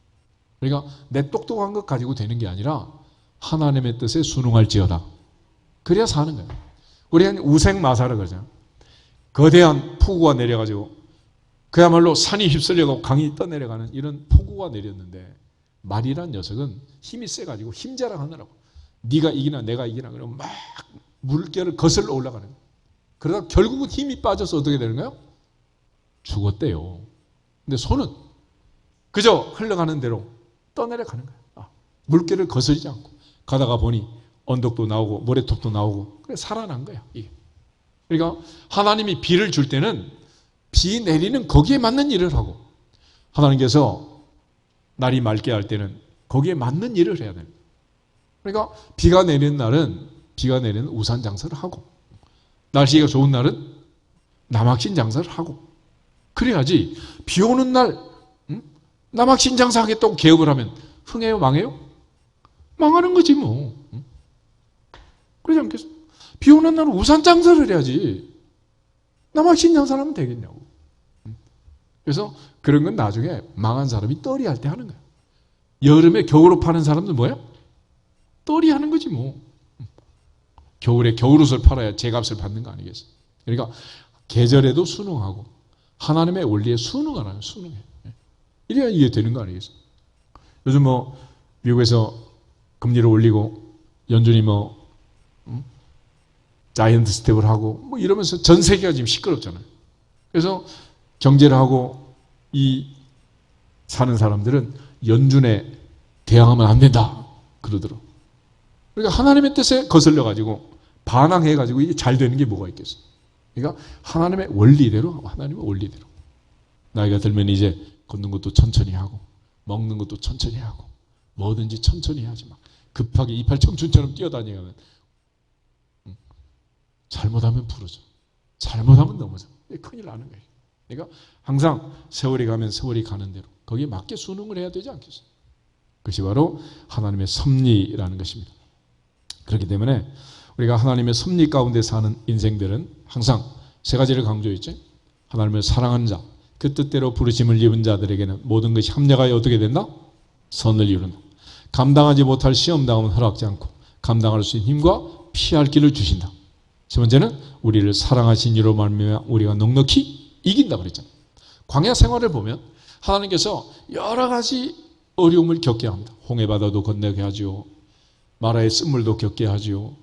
그러니까 내 똑똑한 것 가지고 되는 게 아니라 하나님의 뜻에 순응할지어다. 그래야 사는 거예요. 우리는 우생마사라 그러잖아요. 거대한 폭우가 내려가지고 그야말로 산이 휩쓸려가고 강이 떠내려가는 이런 폭우가 내렸는데 말이란 녀석은 힘이 세가지고 힘자랑하느라고 네가 이기나 내가 이기나 그러면 막 물결을 거슬러 올라가는 거예요. 그러다 결국은 힘이 빠져서 어떻게 되는 거예요? 죽었대요. 근데 소는 그저 흘러가는 대로 떠내려가는 거예요. 물결을 거스르지 않고 가다가 보니 언덕도 나오고 모래톱도 나오고 그래 살아난 거야. 이게. 그러니까 하나님이 비를 줄 때는 비 내리는 거기에 맞는 일을 하고 하나님께서 날이 맑게 할 때는 거기에 맞는 일을 해야 됩니다. 그러니까 비가 내리는 날은 비가 내리는 우산 장사를 하고 날씨가 좋은 날은 남학신 장사를 하고 그래야지 비 오는 날 남학신 장사하겠다고 개업을 하면 흥해요? 망해요? 망하는 거지 뭐. 그러지 않겠어? 비 오는 날은 우산 장사를 해야지 남학신 장사를 하면 되겠냐고. 그래서 그런 건 나중에 망한 사람이 떨이 할 때 하는 거야. 여름에 겨울옷 파는 사람들 뭐야? 떨이 하는 거지 뭐. 겨울에 겨울옷을 팔아야 제값을 받는 거 아니겠어? 그러니까 계절에도 순응하고 하나님의 원리에 순응하라요. 순응해. 이래야 이게 되는 거 아니겠어? 요즘 뭐 미국에서 금리를 올리고 연준이 뭐 자이언트 스텝을 하고 뭐 이러면서 전 세계가 지금 시끄럽잖아요. 그래서 경제를 하고 이 사는 사람들은 연준에 대항하면 안 된다 그러더라고요. 그러니까 하나님의 뜻에 거슬려 가지고 반항해 가지고 이게 잘 되는 게 뭐가 있겠어요. 그러니까 하나님의 원리대로, 하나님의 원리대로. 나이가 들면 이제 걷는 것도 천천히 하고 먹는 것도 천천히 하고 뭐든지 천천히 하지 마. 급하게 이팔 청춘처럼 뛰어다니면 잘못하면 부러져. 잘못하면 넘어져. 큰일 나는 거예요. 그러니까 항상 세월이 가면 세월이 가는 대로 거기에 맞게 순응을 해야 되지 않겠어요? 그것이 바로 하나님의 섭리라는 것입니다. 그렇기 때문에 우리가 하나님의 섭리 가운데 사는 인생들은 항상 세 가지를 강조했죠. 하나님을 사랑하는 자, 그 뜻대로 부르심을 입은 자들에게는 모든 것이 합력하여 어떻게 된다? 선을 이룬다. 감당하지 못할 시험당함은 허락지 않고 감당할 수 있는 힘과 피할 길을 주신다. 세 번째는 우리를 사랑하신 이로 말미암아 우리가 넉넉히 이긴다 그랬잖아요. 광야 생활을 보면 하나님께서 여러 가지 어려움을 겪게 합니다. 홍해바다도 건너게 하지요. 마라의 쓴물도 겪게 하지요.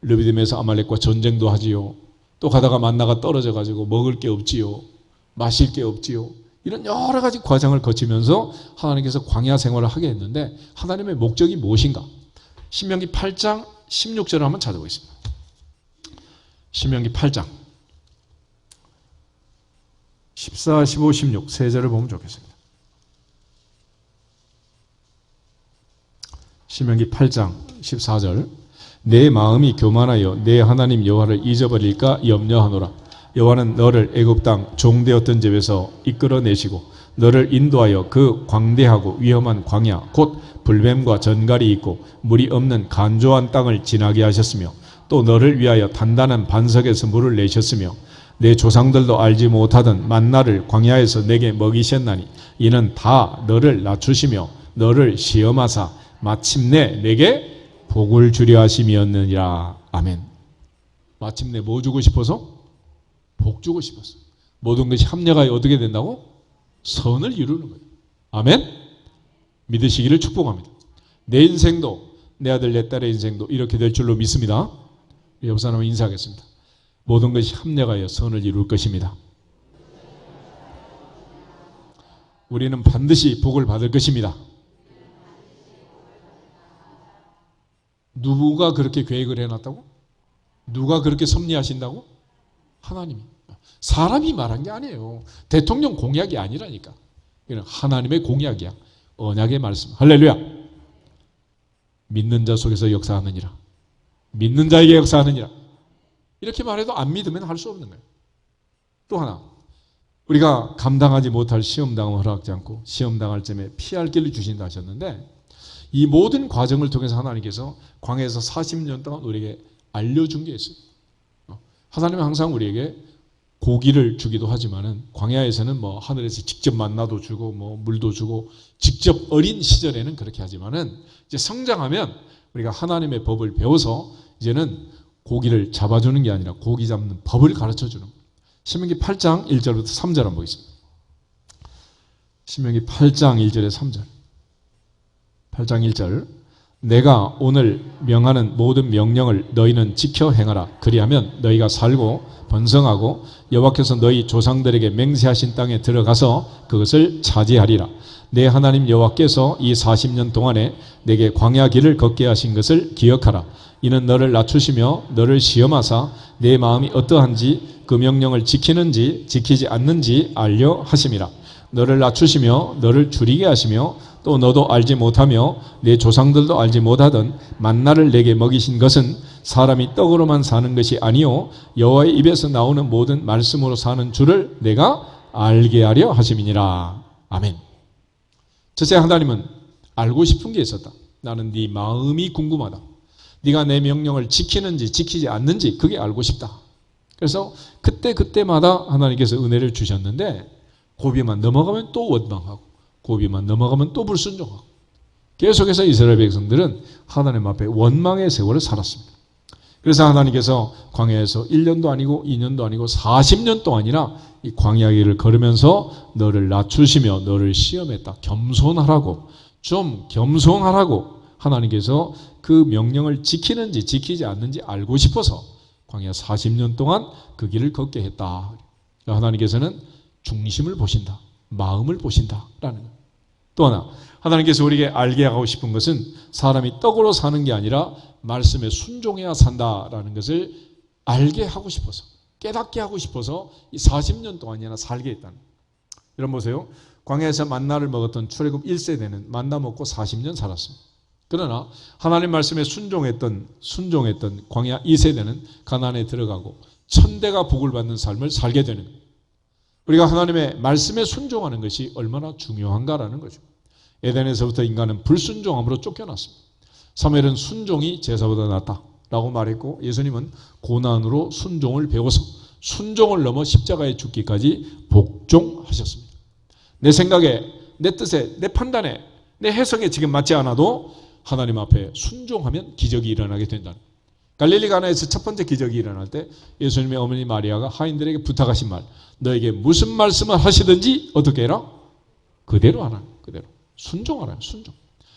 르비딤에서 아말렉과 전쟁도 하지요. 또 가다가 만나가 떨어져 가지고 먹을 게 없지요. 마실 게 없지요. 이런 여러 가지 과정을 거치면서 하나님께서 광야 생활을 하게 했는데 하나님의 목적이 무엇인가? 신명기 8장 16절을 한번 찾아보겠습니다. 신명기 8장 14, 15, 16 세 절을 보면 좋겠습니다. 신명기 8장 14절 내 마음이 교만하여 내 하나님 여호와를 잊어버릴까 염려하노라. 여호와는 너를 애굽 땅 종되었던 집에서 이끌어내시고 너를 인도하여 그 광대하고 위험한 광야 곧 불뱀과 전갈이 있고 물이 없는 간조한 땅을 지나게 하셨으며 또 너를 위하여 단단한 반석에서 물을 내셨으며 내 조상들도 알지 못하던 만나를 광야에서 내게 먹이셨나니 이는 다 너를 낮추시며 너를 시험하사 마침내 내게 복을 주려 하심이었느니라. 아멘. 마침내 뭐 주고 싶어서? 복 주고 싶었어. 모든 것이 합력하여 어떻게 된다고? 선을 이루는 거예요. 아멘. 믿으시기를 축복합니다. 내 인생도 내 아들 내 딸의 인생도 이렇게 될 줄로 믿습니다. 옆 사람을 인사하겠습니다. 모든 것이 합력하여 선을 이룰 것입니다. 우리는 반드시 복을 받을 것입니다. 누가 그렇게 계획을 해놨다고? 누가 그렇게 섭리하신다고? 하나님이. 사람이 말한 게 아니에요. 대통령 공약이 아니라니까. 이건 하나님의 공약이야. 언약의 말씀. 할렐루야. 믿는 자 속에서 역사하느니라. 믿는 자에게 역사하느니라. 이렇게 말해도 안 믿으면 할 수 없는 거예요. 또 하나, 우리가 감당하지 못할 시험당함을 허락하지 않고 시험당할 점에 피할 길을 주신다 하셨는데 이 모든 과정을 통해서 하나님께서 광야에서 40년 동안 우리에게 알려준 게 있어요. 하나님은 항상 우리에게 고기를 주기도 하지만은 광야에서는 뭐 하늘에서 직접 만나도 주고 뭐 물도 주고 직접 어린 시절에는 그렇게 하지만은 이제 성장하면 우리가 하나님의 법을 배워서 이제는 고기를 잡아주는 게 아니라 고기 잡는 법을 가르쳐 주는 거예요. 신명기 8장 1절부터 3절 한번 보겠습니다. 신명기 8장 1절에 3절. 8장 1절 내가 오늘 명하는 모든 명령을 너희는 지켜 행하라. 그리하면 너희가 살고 번성하고 여호와께서 너희 조상들에게 맹세하신 땅에 들어가서 그것을 차지하리라. 내 하나님 여호와께서 이 40년 동안에 내게 광야 길을 걷게 하신 것을 기억하라. 이는 너를 낮추시며 너를 시험하사 내 마음이 어떠한지 그 명령을 지키는지 지키지 않는지 알려 하심이라. 너를 낮추시며 너를 줄이게 하시며 또 너도 알지 못하며 내 조상들도 알지 못하던 만나를 내게 먹이신 것은 사람이 떡으로만 사는 것이 아니요 여호와의 입에서 나오는 모든 말씀으로 사는 줄을 내가 알게 하려 하심이니라. 아멘. 첫째, 하나님은 알고 싶은 게 있었다. 나는 네 마음이 궁금하다. 네가 내 명령을 지키는지 지키지 않는지 그게 알고 싶다. 그래서 그때마다 하나님께서 은혜를 주셨는데 고비만 넘어가면 또 원망하고 고비만 넘어가면 또 불순종하고 계속해서 이스라엘 백성들은 하나님 앞에 원망의 세월을 살았습니다. 그래서 하나님께서 광야에서 1년도 아니고 2년도 아니고 40년 동안이나 이 광야 길을 걸으면서 너를 낮추시며 너를 시험했다. 겸손하라고, 좀 겸손하라고 하나님께서 그 명령을 지키는지 지키지 않는지 알고 싶어서 광야 40년 동안 그 길을 걷게 했다. 하나님께서는 중심을 보신다. 마음을 보신다라는 거예요. 또 하나, 하나님께서 우리에게 알게 하고 싶은 것은 사람이 떡으로 사는 게 아니라 말씀에 순종해야 산다라는 것을 알게 하고 싶어서, 깨닫게 하고 싶어서 이 40년 동안이나 살게 했다는 거예요. 여러분 보세요. 광야에서 만나를 먹었던 출애굽 1세대는 만나 먹고 40년 살았습니다. 그러나 하나님 말씀에 순종했던 광야 2세대는 가나안에 들어가고 천대가 복을 받는 삶을 살게 되는 거예요. 우리가 하나님의 말씀에 순종하는 것이 얼마나 중요한가라는 거죠. 에덴에서부터 인간은 불순종함으로 쫓겨났습니다. 사무엘은 순종이 제사보다 낫다라고 말했고, 예수님은 고난으로 순종을 배워서 순종을 넘어 십자가에 죽기까지 복종하셨습니다. 내 생각에, 내 뜻에, 내 판단에, 내 해석에 지금 맞지 않아도 하나님 앞에 순종하면 기적이 일어나게 된다는 거예요. 갈릴리 가나에서 첫 번째 기적이 일어날 때 예수님의 어머니 마리아가 하인들에게 부탁하신 말, 너에게 무슨 말씀을 하시든지 어떻게 해라? 그대로 하라. 그대로. 순종하라. 순종.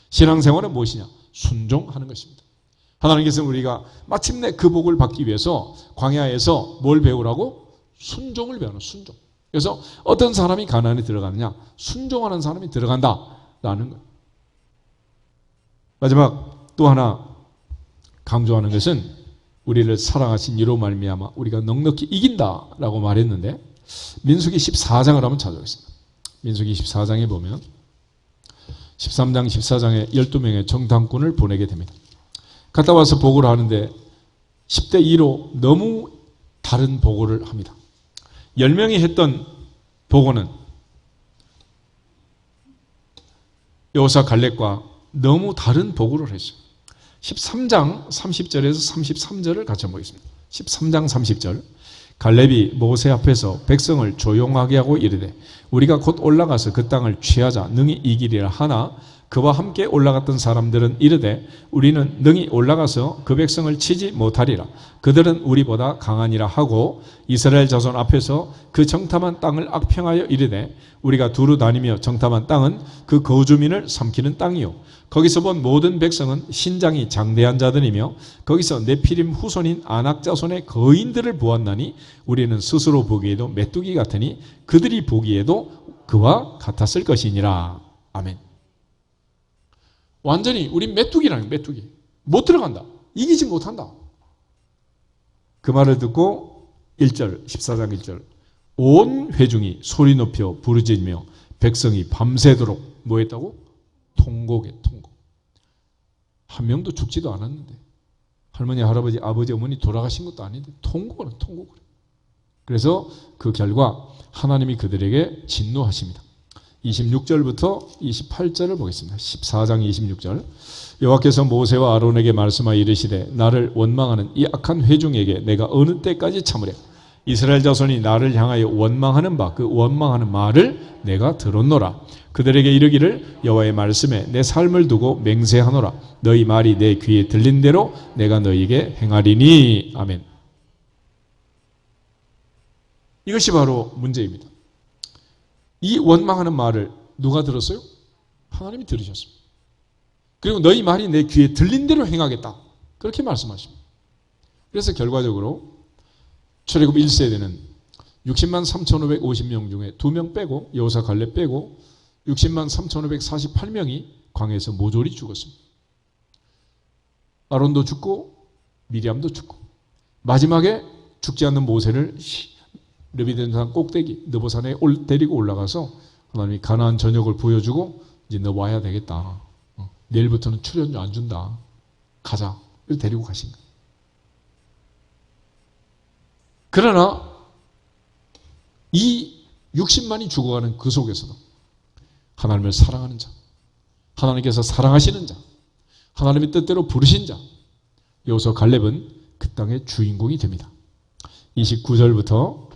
신앙생활은 무엇이냐? 순종하는 것입니다. 하나님께서는 우리가 마침내 그 복을 받기 위해서 광야에서 뭘 배우라고? 순종을 배우는 순종. 그래서 어떤 사람이 가나안에 들어가느냐? 순종하는 사람이 들어간다라는 거예요. 마지막 또 하나 강조하는 것은 우리를 사랑하신 이로 말미암아 우리가 넉넉히 이긴다라고 말했는데, 민수기 14장을 한번 찾아보겠습니다. 민수기 14장에 보면 13장 14장에 12명의 정탐꾼을 보내게 됩니다. 갔다 와서 보고를 하는데 10대 2로 너무 다른 보고를 합니다. 10명이 했던 보고는 여호사 갈렙과 너무 다른 보고를 했어요. 13장 30절에서 33절을 같이 한번 보겠습니다. 13장 30절. 갈렙이 모세 앞에서 백성을 조용하게 하고 이르되 우리가 곧 올라가서 그 땅을 취하자 능히 이기리라 하나 그와 함께 올라갔던 사람들은 이르되 우리는 능히 올라가서 그 백성을 치지 못하리라. 그들은 우리보다 강하니라 하고 이스라엘 자손 앞에서 그 정탐한 땅을 악평하여 이르되 우리가 두루 다니며 정탐한 땅은 그 거주민을 삼키는 땅이요 거기서 본 모든 백성은 신장이 장대한 자들이며 거기서 네피림 후손인 아낙 자손의 거인들을 보았나니 우리는 스스로 보기에도 메뚜기 같으니 그들이 보기에도 그와 같았을 것이니라. 아멘. 완전히 우린 메뚜기라는 거예요. 메뚜기. 못 들어간다. 이기지 못한다. 그 말을 듣고 1절 14장 1절 온 회중이 소리 높여 부르짖으며 백성이 밤새도록 뭐 했다고? 통곡해. 통곡. 한 명도 죽지도 않았는데 할머니, 할아버지, 아버지, 어머니 돌아가신 것도 아닌데 통곡을. 그래서 그 결과 하나님이 그들에게 진노하십니다. 26절부터 28절을 보겠습니다. 14장 26절. 여호와께서 모세와 아론에게 말씀하여 이르시되 나를 원망하는 이 악한 회중에게 내가 어느 때까지 참으랴. 이스라엘 자손이 나를 향하여 원망하는 바 그 원망하는 말을 내가 들었노라. 그들에게 이르기를 여호와의 말씀에 내 삶을 두고 맹세하노라. 너희 말이 내 귀에 들린 대로 내가 너희에게 행하리니. 아멘. 이것이 바로 문제입니다. 이 원망하는 말을 누가 들었어요? 하나님이 들으셨습니다. 그리고 너희 말이 내 귀에 들린 대로 행하겠다. 그렇게 말씀하십니다. 그래서 결과적으로 출애굽 1세대는 60만 3,550명 중에 2명 빼고 여호사 갈렙 빼고 60만 3,548명이 광야에서 모조리 죽었습니다. 아론도 죽고 미리암도 죽고 마지막에 죽지 않는 모세를 르비덴산 꼭대기 느보산에 데리고 올라가서 하나님이 가나안 전역을 보여주고 이제 너 와야 되겠다. 내일부터는 출연료 안 준다. 가자. 이렇게 데리고 가신 거예요. 그러나 이 60만이 죽어가는 그 속에서도 하나님을 사랑하는 자, 하나님께서 사랑하시는 자, 하나님의 뜻대로 부르신 자, 여호수아 갈렙은 그 땅의 주인공이 됩니다. 29절부터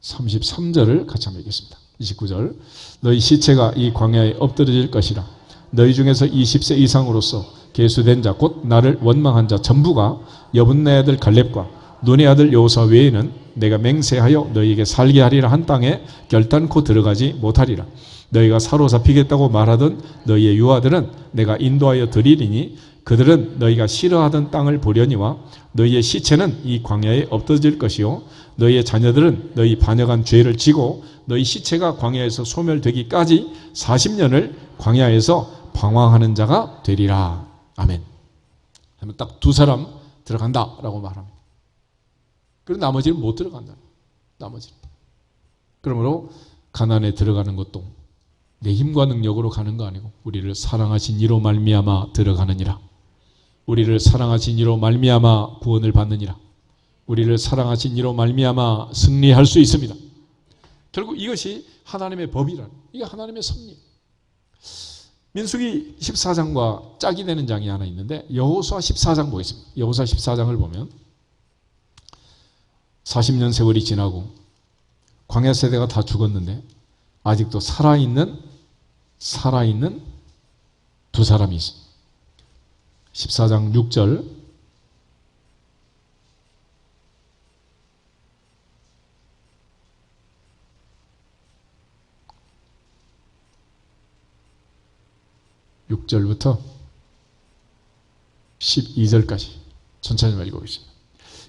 33절을 같이 한번 읽겠습니다. 29절. 너희 시체가 이 광야에 엎드러질 것이라. 너희 중에서 20세 이상으로서 계수된 자 곧 나를 원망한 자 전부가 여분네 아들 갈렙과 눈의 아들 여호수아 외에는 내가 맹세하여 너희에게 살게 하리라 한 땅에 결단코 들어가지 못하리라. 너희가 사로잡히겠다고 말하던 너희의 유아들은 내가 인도하여 드리리니 그들은 너희가 싫어하던 땅을 보려니와 너희의 시체는 이 광야에 엎어질 것이요 너희의 자녀들은 너희 반역한 죄를 지고 너희 시체가 광야에서 소멸되기까지 40년을 광야에서 방황하는 자가 되리라. 아멘. 그러면 딱 두 사람 들어간다라고 말합니다. 그리고 나머지는 못 들어간다. 나머지는. 그러므로 가나안에 들어가는 것도 내 힘과 능력으로 가는 거 아니고 우리를 사랑하신 이로 말미암아 들어가느니라. 우리를 사랑하신 이로 말미암아 구원을 받느니라. 우리를 사랑하신 이로 말미암아 승리할 수 있습니다. 결국 이것이 하나님의 법이라는, 이게 하나님의 섭리. 민수기 14장과 짝이 되는 장이 하나 있는데 여호수아 14장 보겠습니다. 여호수아 14장을 보면 40년 세월이 지나고 광야 세대가 다 죽었는데 아직도 살아있는 두 사람이 있습니다. 14장 6절 부터 12절까지 천천히 읽어보겠습니다.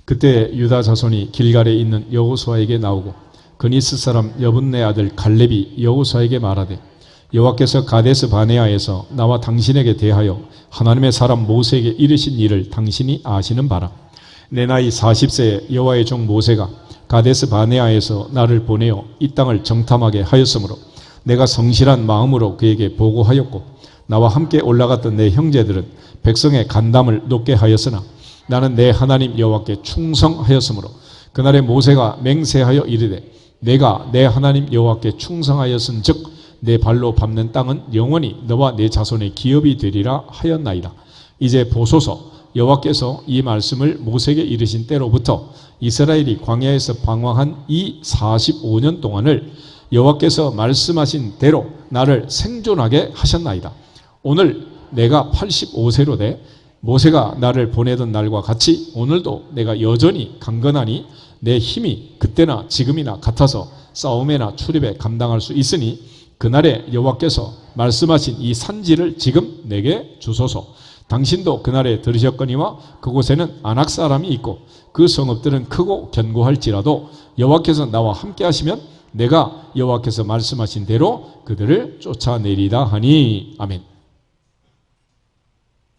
그때 유다 자손이 길갈에 있는 여호수아에게 나오고 그니스 사람 여분네 아들 갈렙이 여호수아에게 말하되 여호와께서 가데스 바네아에서 나와 당신에게 대하여 하나님의 사람 모세에게 이르신 일을 당신이 아시는 바라. 내 나이 40세에 여호와의 종 모세가 가데스 바네아에서 나를 보내어 이 땅을 정탐하게 하였으므로 내가 성실한 마음으로 그에게 보고하였고 나와 함께 올라갔던 내 형제들은 백성의 간담을 높게 하였으나 나는 내 하나님 여호와께 충성하였으므로 그날에 모세가 맹세하여 이르되 내가 내 하나님 여호와께 충성하였은즉 내 발로 밟는 땅은 영원히 너와 내 자손의 기업이 되리라 하였나이다. 이제 보소서 여호와께서 이 말씀을 모세에게 이르신 때로부터 이스라엘이 광야에서 방황한 이 45년 동안을 여호와께서 말씀하신 대로 나를 생존하게 하셨나이다. 오늘 내가 85세로 돼 모세가 나를 보내던 날과 같이 오늘도 내가 여전히 강건하니 내 힘이 그때나 지금이나 같아서 싸움에나 출입에 감당할 수 있으니 그날에 여호와께서 말씀하신 이 산지를 지금 내게 주소서. 당신도 그날에 들으셨거니와 그곳에는 아낙 사람이 있고 그 성읍들은 크고 견고할지라도 여호와께서 나와 함께 하시면 내가 여호와께서 말씀하신 대로 그들을 쫓아내리다 하니. 아멘.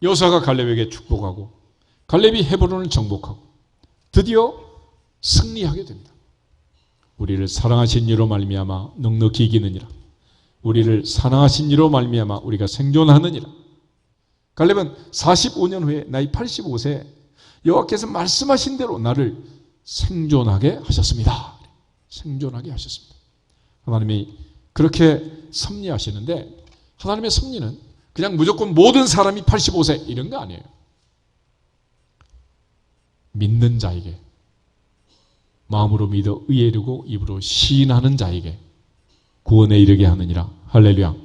여호수아가 갈렙에게 축복하고 갈렙이 헤브론을 정복하고 드디어 승리하게 됩니다. 우리를 사랑하신 이로 말미암아 넉넉히 이기느니라. 우리를 사랑하신 이로 말미암아 우리가 생존하느니라. 갈렙은 45년 후에 나이 85세 여호와께서 말씀하신 대로 나를 생존하게 하셨습니다. 생존하게 하셨습니다. 하나님이 그렇게 섭리하시는데 하나님의 섭리는 그냥 무조건 모든 사람이 85세 이런 거 아니에요. 믿는 자에게, 마음으로 믿어 의에 이르고 입으로 시인하는 자에게 구원에 이르게 하느니라. 할렐루야.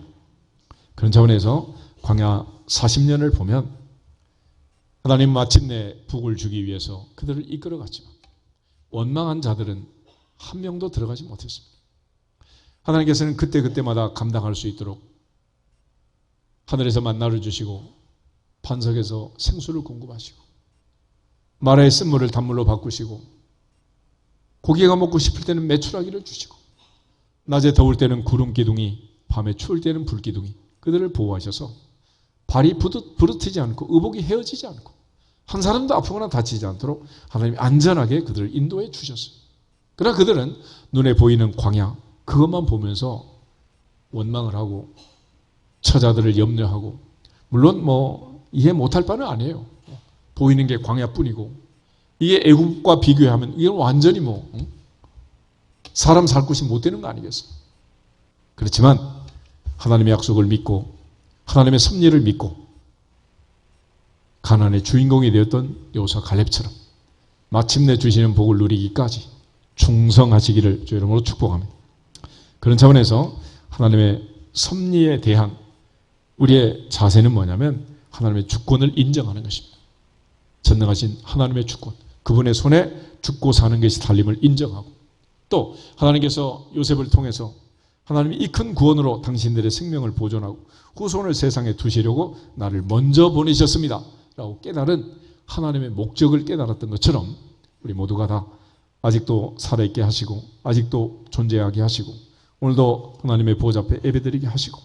그런 차원에서 광야 40년을 보면 하나님 마침내 북을 주기 위해서 그들을 이끌어갔지만 원망한 자들은 한 명도 들어가지 못했습니다. 하나님께서는 그때그때마다 감당할 수 있도록 하늘에서 만나를 주시고 반석에서 생수를 공급하시고 마라의 쓴물을 단물로 바꾸시고 고기가 먹고 싶을 때는 메추라기를 주시고 낮에 더울 때는 구름 기둥이 밤에 추울 때는 불 기둥이 그들을 보호하셔서 발이 부르트지 않고 의복이 헤어지지 않고 한 사람도 아프거나 다치지 않도록 하나님이 안전하게 그들을 인도해 주셨어요. 그러나 그들은 눈에 보이는 광야 그것만 보면서 원망을 하고 처자들을 염려하고 물론 이해 못할 바는 아니에요. 보이는 게 광야뿐이고 이게 애국과 비교하면 이건 완전히 사람 살 곳이 못 되는 거 아니겠어요? 그렇지만 하나님의 약속을 믿고 하나님의 섭리를 믿고 가나안의 주인공이 되었던 여호수아 갈렙처럼 마침내 주시는 복을 누리기까지 충성하시기를 주 이름으로 축복합니다. 그런 차원에서 하나님의 섭리에 대한 우리의 자세는 뭐냐면 하나님의 주권을 인정하는 것입니다. 전능하신 하나님의 주권, 그분의 손에 죽고 사는 것이 달림을 인정하고 또 하나님께서 요셉을 통해서 하나님이 이 큰 구원으로 당신들의 생명을 보존하고 후손을 세상에 두시려고 나를 먼저 보내셨습니다. 라고 깨달은 하나님의 목적을 깨달았던 것처럼 우리 모두가 다 아직도 살아있게 하시고 아직도 존재하게 하시고 오늘도 하나님의 보좌 앞에 예배드리게 하시고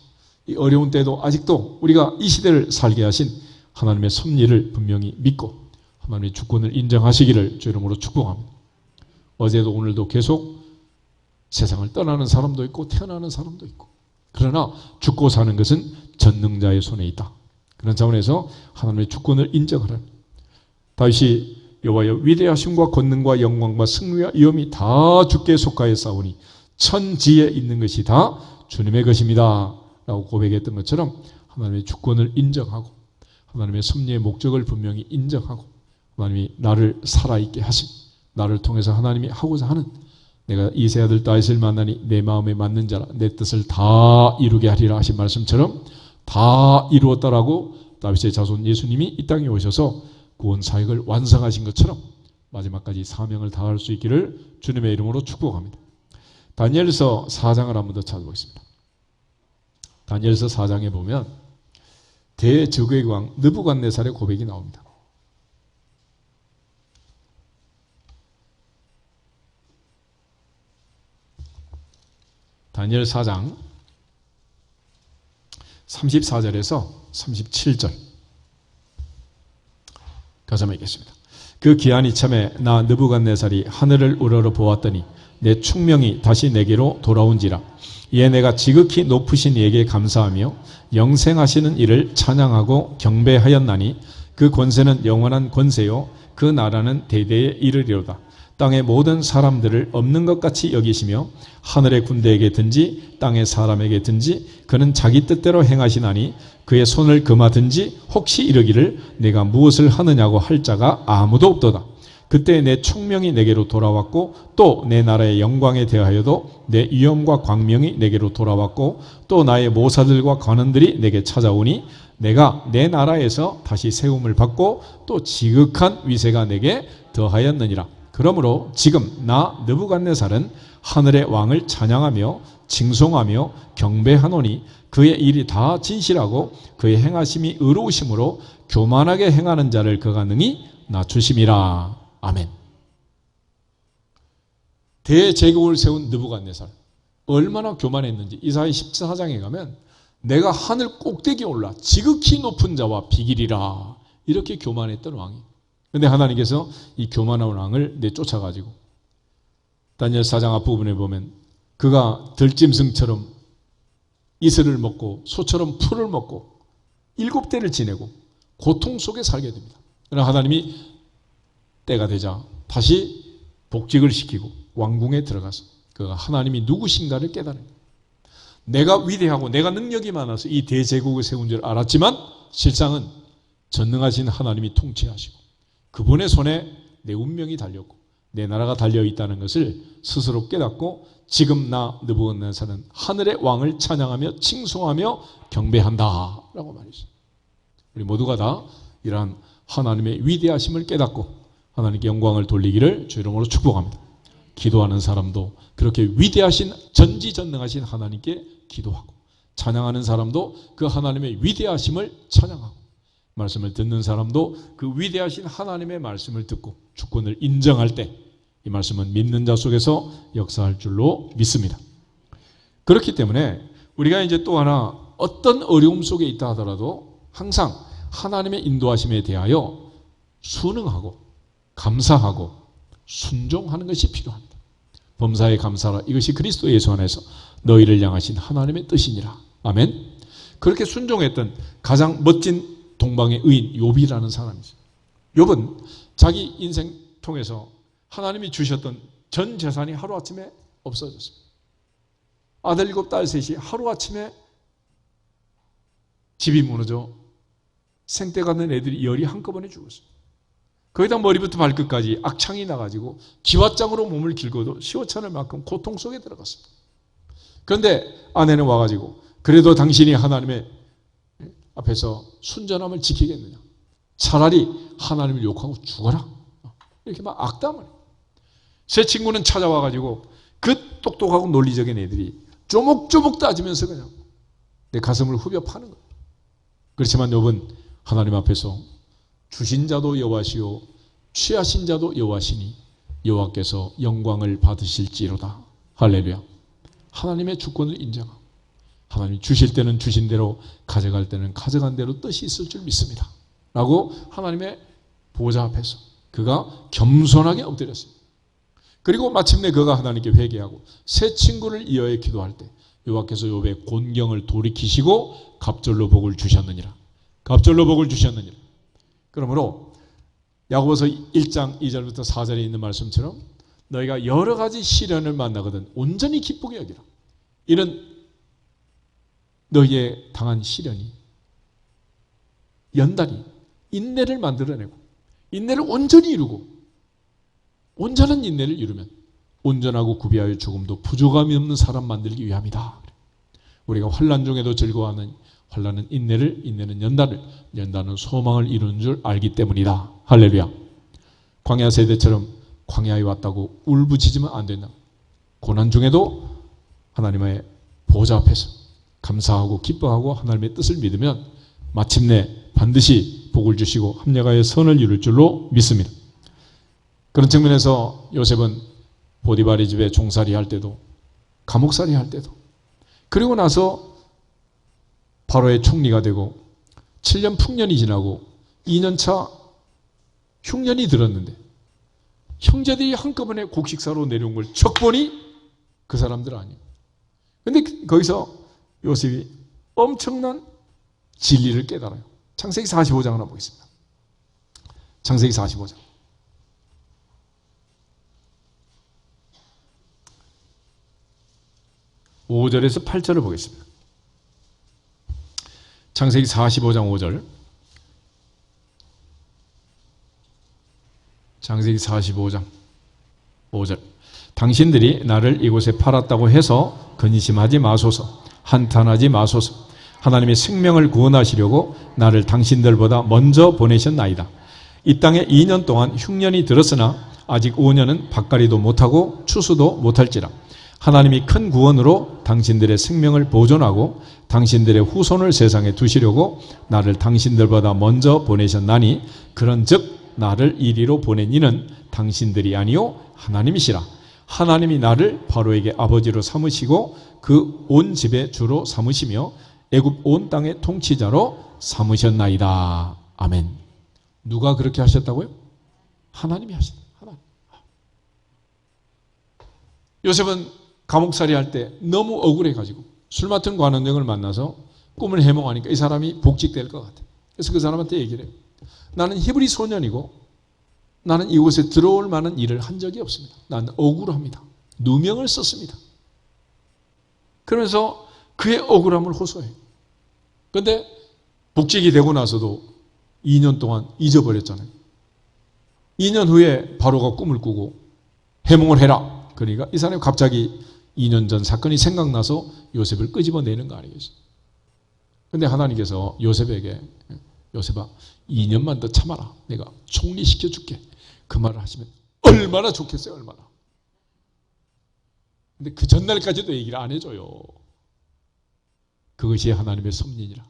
이 어려운 때도 아직도 우리가 이 시대를 살게 하신 하나님의 섭리를 분명히 믿고 하나님의 주권을 인정하시기를 주 이름으로 축복합니다. 어제도 오늘도 계속 세상을 떠나는 사람도 있고 태어나는 사람도 있고 그러나 죽고 사는 것은 전능자의 손에 있다. 그런 차원에서 하나님의 주권을 인정하라. 다윗이 여호와여 위대하심과 권능과 영광과 승리와 위엄이 다 주께 속하여 싸우니 천지에 있는 것이 다 주님의 것입니다 라고 고백했던 것처럼 하나님의 주권을 인정하고 하나님의 섭리의 목적을 분명히 인정하고 하나님이 나를 살아있게 하신 나를 통해서 하나님이 하고자 하는 내가 이세 아들 다윗을 만나니 내 마음에 맞는 자라 내 뜻을 다 이루게 하리라 하신 말씀처럼 다 이루었다라고 다윗의 자손 예수님이 이 땅에 오셔서 구원 사역을 완성하신 것처럼 마지막까지 사명을 다할 수 있기를 주님의 이름으로 축복합니다. 다니엘서 4장을 한번 더 찾아보겠습니다. 다니엘서 4장에 보면 대저거의 왕 느부갓네살의 고백이 나옵니다. 다니엘 4장 34절에서 37절 가서 읽겠습니다. 그 기한 이참에 나 느부갓네살이 하늘을 우러러 보았더니 내 충명이 다시 내게로 돌아온지라. 이에 내가 지극히 높으신 이에게 감사하며 영생하시는 이를 찬양하고 경배하였나니 그 권세는 영원한 권세요 그 나라는 대대에 이르리로다. 땅의 모든 사람들을 없는 것 같이 여기시며 하늘의 군대에게든지 땅의 사람에게든지 그는 자기 뜻대로 행하시나니 그의 손을 금하든지 혹시 이르기를 내가 무엇을 하느냐고 할 자가 아무도 없도다. 그때 내 총명이 내게로 돌아왔고 또 내 나라의 영광에 대하여도 내 위엄과 광명이 내게로 돌아왔고 또 나의 모사들과 관원들이 내게 찾아오니 내가 내 나라에서 다시 세움을 받고 또 지극한 위세가 내게 더하였느니라. 그러므로 지금 나 느부갓네살은 하늘의 왕을 찬양하며 징송하며 경배하노니 그의 일이 다 진실하고 그의 행하심이 의로우심으로 교만하게 행하는 자를 그가 능히 낮추심이라. 아멘. 대제국을 세운 느부갓네살 얼마나 교만했는지 이사야 14장에 가면 내가 하늘 꼭대기에 올라 지극히 높은 자와 비기리라 이렇게 교만했던 왕이. 그런데 하나님께서 이 교만한 왕을 내쫓아가지고 다니엘 4장 앞부분에 보면 그가 들짐승처럼 이슬을 먹고 소처럼 풀을 먹고 7대를 지내고 고통 속에 살게 됩니다. 그러나 하나님이 때가 되자 다시 복직을 시키고 왕궁에 들어가서 그가 하나님이 누구신가를 깨달습니다. 내가 위대하고 내가 능력이 많아서 이 대제국을 세운 줄 알았지만 실상은 전능하신 하나님이 통치하시고 그분의 손에 내 운명이 달렸고 내 나라가 달려있다는 것을 스스로 깨닫고 지금 나 느부갓네살은 하늘의 왕을 찬양하며 칭송하며 경배한다 라고 말했어요. 우리 모두가 다 이러한 하나님의 위대하심을 깨닫고 하나님께 영광을 돌리기를 주 이름으로 축복합니다. 기도하는 사람도 그렇게 위대하신 전지전능하신 하나님께 기도하고 찬양하는 사람도 그 하나님의 위대하심을 찬양하고 말씀을 듣는 사람도 그 위대하신 하나님의 말씀을 듣고 주권을 인정할 때 이 말씀은 믿는 자 속에서 역사할 줄로 믿습니다. 그렇기 때문에 우리가 이제 또 하나 어떤 어려움 속에 있다 하더라도 항상 하나님의 인도하심에 대하여 순응하고 감사하고 순종하는 것이 필요합니다. 범사에 감사하라. 이것이 그리스도 예수 안에서 너희를 향하신 하나님의 뜻이니라. 아멘. 그렇게 순종했던 가장 멋진 동방의 의인 욥이라는 사람이죠. 욥은 자기 인생 통해서 하나님이 주셨던 전 재산이 하루아침에 없어졌습니다. 아들 7, 딸 3이 하루아침에 집이 무너져 생때 갖는 애들이 열이 한꺼번에 죽었어요. 거기다 머리부터 발끝까지 악창이 나가지고 기왓장으로 몸을 길고도 시원찮을 만큼 고통 속에 들어갔습니다. 그런데 아내는 와가지고 그래도 당신이 하나님의 앞에서 순전함을 지키겠느냐? 차라리 하나님을 욕하고 죽어라. 이렇게 막 악담을 해요. 새 친구는 찾아와가지고 그 똑똑하고 논리적인 애들이 쪼목쪼목 따지면서 그냥 내 가슴을 후벼 파는 거예요. 그렇지만 욥은 하나님 앞에서 주신 자도 여호와시요 취하신 자도 여호와시니 여호와께서 영광을 받으실지로다. 할렐루야. 하나님의 주권을 인정하고 하나님이 주실 때는 주신 대로, 가져갈 때는 가져간 대로 뜻이 있을 줄 믿습니다 라고 하나님의 보좌 앞에서 그가 겸손하게 엎드렸습니다. 그리고 마침내 그가 하나님께 회개하고 새 친구를 이어해 기도할 때 여호와께서 욥의 곤경을 돌이키시고 갑절로 복을 주셨느니라. 갑절로 복을 주셨느니라. 그러므로 야고보서 1장 2절부터 4절에 있는 말씀처럼 너희가 여러 가지 시련을 만나거든 온전히 기쁘게 여기라. 이는 너희의 당한 시련이 연단이 인내를 만들어내고 인내를 온전히 이루고 온전한 인내를 이루면 온전하고 구비하여 조금도 부족함이 없는 사람 만들기 위함이다. 우리가 환난 중에도 즐거워하는 환난은 인내를, 인내는 연단을, 연단은 소망을 이루는 줄 알기 때문이다. 할렐루야. 광야 세대처럼 광야에 왔다고 울부짖으면 안 된다. 고난 중에도 하나님의 보좌 앞에서 감사하고 기뻐하고 하나님의 뜻을 믿으면 마침내 반드시 복을 주시고 합력하여 선을 이룰 줄로 믿습니다. 그런 측면에서 요셉은 보디발의 집에 종살이 할 때도 감옥살이 할 때도 그리고 나서 바로의 총리가 되고 7년 풍년이 지나고 2년차 흉년이 들었는데 형제들이 한꺼번에 곡식사로 내려온 걸 척 보니 그 사람들 아니에요. 그런데 거기서 요셉이 엄청난 진리를 깨달아요. 창세기 45장 하나 보겠습니다. 창세기 45장 5절에서 8절을 보겠습니다. 창세기 45장 5절. 창세기 45장 5절. 당신들이 나를 이곳에 팔았다고 해서 근심하지 마소서. 한탄하지 마소서. 하나님의 생명을 구원하시려고 나를 당신들보다 먼저 보내셨나이다. 이 땅에 2년 동안 흉년이 들었으나 아직 5년은 밭갈이도 못하고 추수도 못할지라. 하나님이 큰 구원으로 당신들의 생명을 보존하고 당신들의 후손을 세상에 두시려고 나를 당신들보다 먼저 보내셨나니 그런즉 나를 이리로 보낸 이는 당신들이 아니요 하나님이시라. 하나님이 나를 바로에게 아버지로 삼으시고 그 온 집의 주로 삼으시며 애굽 온 땅의 통치자로 삼으셨나이다. 아멘. 누가 그렇게 하셨다고요? 하나님이 하셨다. 하나님. 요셉은 감옥살이 할 때 너무 억울해가지고 술 맡은 관원장을 만나서 꿈을 해몽하니까 이 사람이 복직될 것 같아. 그래서 그 사람한테 얘기를 해요. 나는 히브리 소년이고 나는 이곳에 들어올 만한 일을 한 적이 없습니다. 나는 억울합니다. 누명을 썼습니다. 그러면서 그의 억울함을 호소해요. 그런데 복직이 되고 나서도 2년 동안 잊어버렸잖아요. 2년 후에 바로가 꿈을 꾸고 해몽을 해라. 그러니까 이 사람이 갑자기 2년 전 사건이 생각나서 요셉을 끄집어내는 거 아니겠어요? 그런데 하나님께서 요셉에게 요셉아 2년만 더 참아라. 내가 총리시켜줄게. 그 말을 하시면 얼마나 좋겠어요. 얼마나. 근데 그 전날까지도 얘기를 안 해줘요. 그것이 하나님의 섭리니라.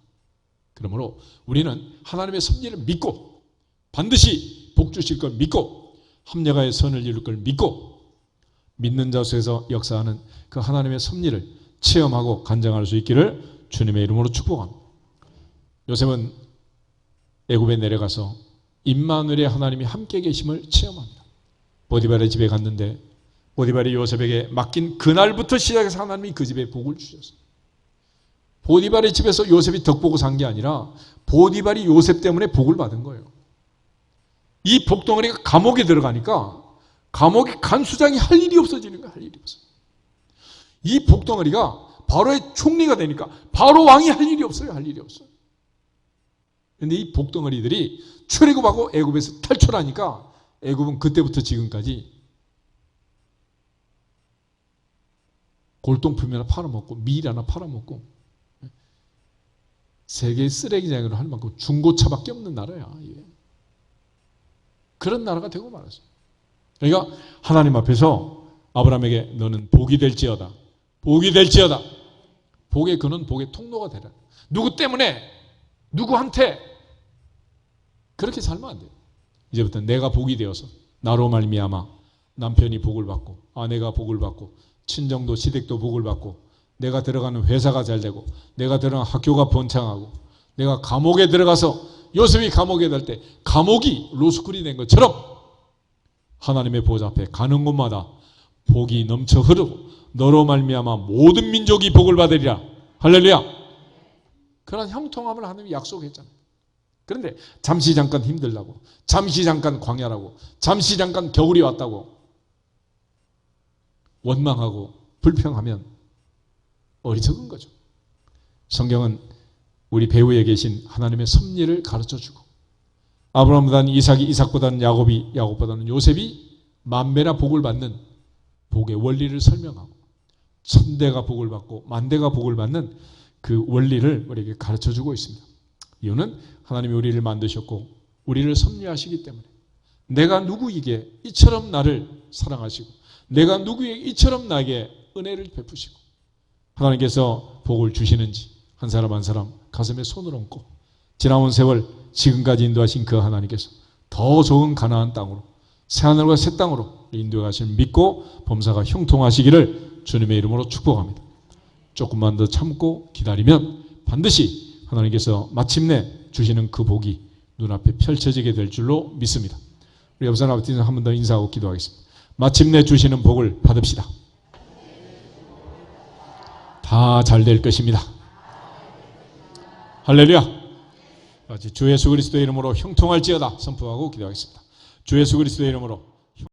그러므로 우리는 하나님의 섭리를 믿고 반드시 복 주실 걸 믿고 합력하여 선을 이룰 걸 믿고 믿는 자 속에서 역사하는 그 하나님의 섭리를 체험하고 간증할 수 있기를 주님의 이름으로 축복합니다. 요셉은 애굽에 내려가서 임마누엘의 하나님이 함께 계심을 체험합니다. 보디발의 집에 갔는데 보디발이 요셉에게 맡긴 그날부터 시작해서 하나님이 그 집에 복을 주셨어요. 보디발의 집에서 요셉이 덕보고 산 게 아니라 보디발이 요셉 때문에 복을 받은 거예요. 이 복덩어리가 감옥에 들어가니까 감옥의 간수장이 할 일이 없어지는 거야. 할 일이 없어. 이 복덩어리가 바로의 총리가 되니까 바로 왕이 할 일이 없어요. 할 일이 없어요. 그런데 이 복덩어리들이 출애굽하고 애굽에서 탈출하니까 애굽은 그때부터 지금까지 골동품 하나 팔아먹고 밀 하나 팔아먹고 세계의 쓰레기장으로 할 만큼 중고차밖에 없는 나라야. 이게. 그런 나라가 되고 말았어요. 그러니까 하나님 앞에서 아브라함에게 너는 복이 될지어다. 복이 될지어다. 복의 근원, 복의 통로가 되라. 누구 때문에, 누구한테 그렇게 살면 안 돼요. 이제부터 내가 복이 되어서 나로 말미암아 남편이 복을 받고 아내가 복을 받고 친정도 시댁도 복을 받고 내가 들어가는 회사가 잘 되고 내가 들어가는 학교가 번창하고 내가 감옥에 들어가서 요셉이 감옥에 들 때 감옥이 로스쿨이 된 것처럼 하나님의 보좌 앞에 가는 곳마다 복이 넘쳐 흐르고 너로 말미암아 모든 민족이 복을 받으리라. 할렐루야. 그런 형통함을 하나님이 약속했잖아요. 그런데 잠시 잠깐 힘들다고, 잠시 잠깐 광야라고, 잠시 잠깐 겨울이 왔다고 원망하고 불평하면 어리석은 거죠. 성경은 우리 배후에 계신 하나님의 섭리를 가르쳐주고 아브라함보다는 이삭이, 이삭보다는 야곱이, 야곱보다는 요셉이 만배나 복을 받는 복의 원리를 설명하고 천대가 복을 받고 만대가 복을 받는 그 원리를 우리에게 가르쳐주고 있습니다. 이유는 하나님이 우리를 만드셨고 우리를 섭리하시기 때문에 내가 누구에게 이처럼 나를 사랑하시고 내가 누구에게 이처럼 나에게 은혜를 베푸시고 하나님께서 복을 주시는지 한 사람 한 사람 가슴에 손을 얹고 지나온 세월 지금까지 인도하신 그 하나님께서 더 좋은 가나안 땅으로 새하늘과 새 땅으로 인도해 가시는 믿고 범사가 형통하시기를 주님의 이름으로 축복합니다. 조금만 더 참고 기다리면 반드시 하나님께서 마침내 주시는 그 복이 눈앞에 펼쳐지게 될 줄로 믿습니다. 우리 옆 사람 앞에 한 번 더 인사하고 기도하겠습니다. 마침내 주시는 복을 받읍시다. 다 잘 될 것입니다. 할렐루야. 주 예수 그리스도의 이름으로 형통할지어다 선포하고 기도하겠습니다. 주 예수 그리스도의 이름으로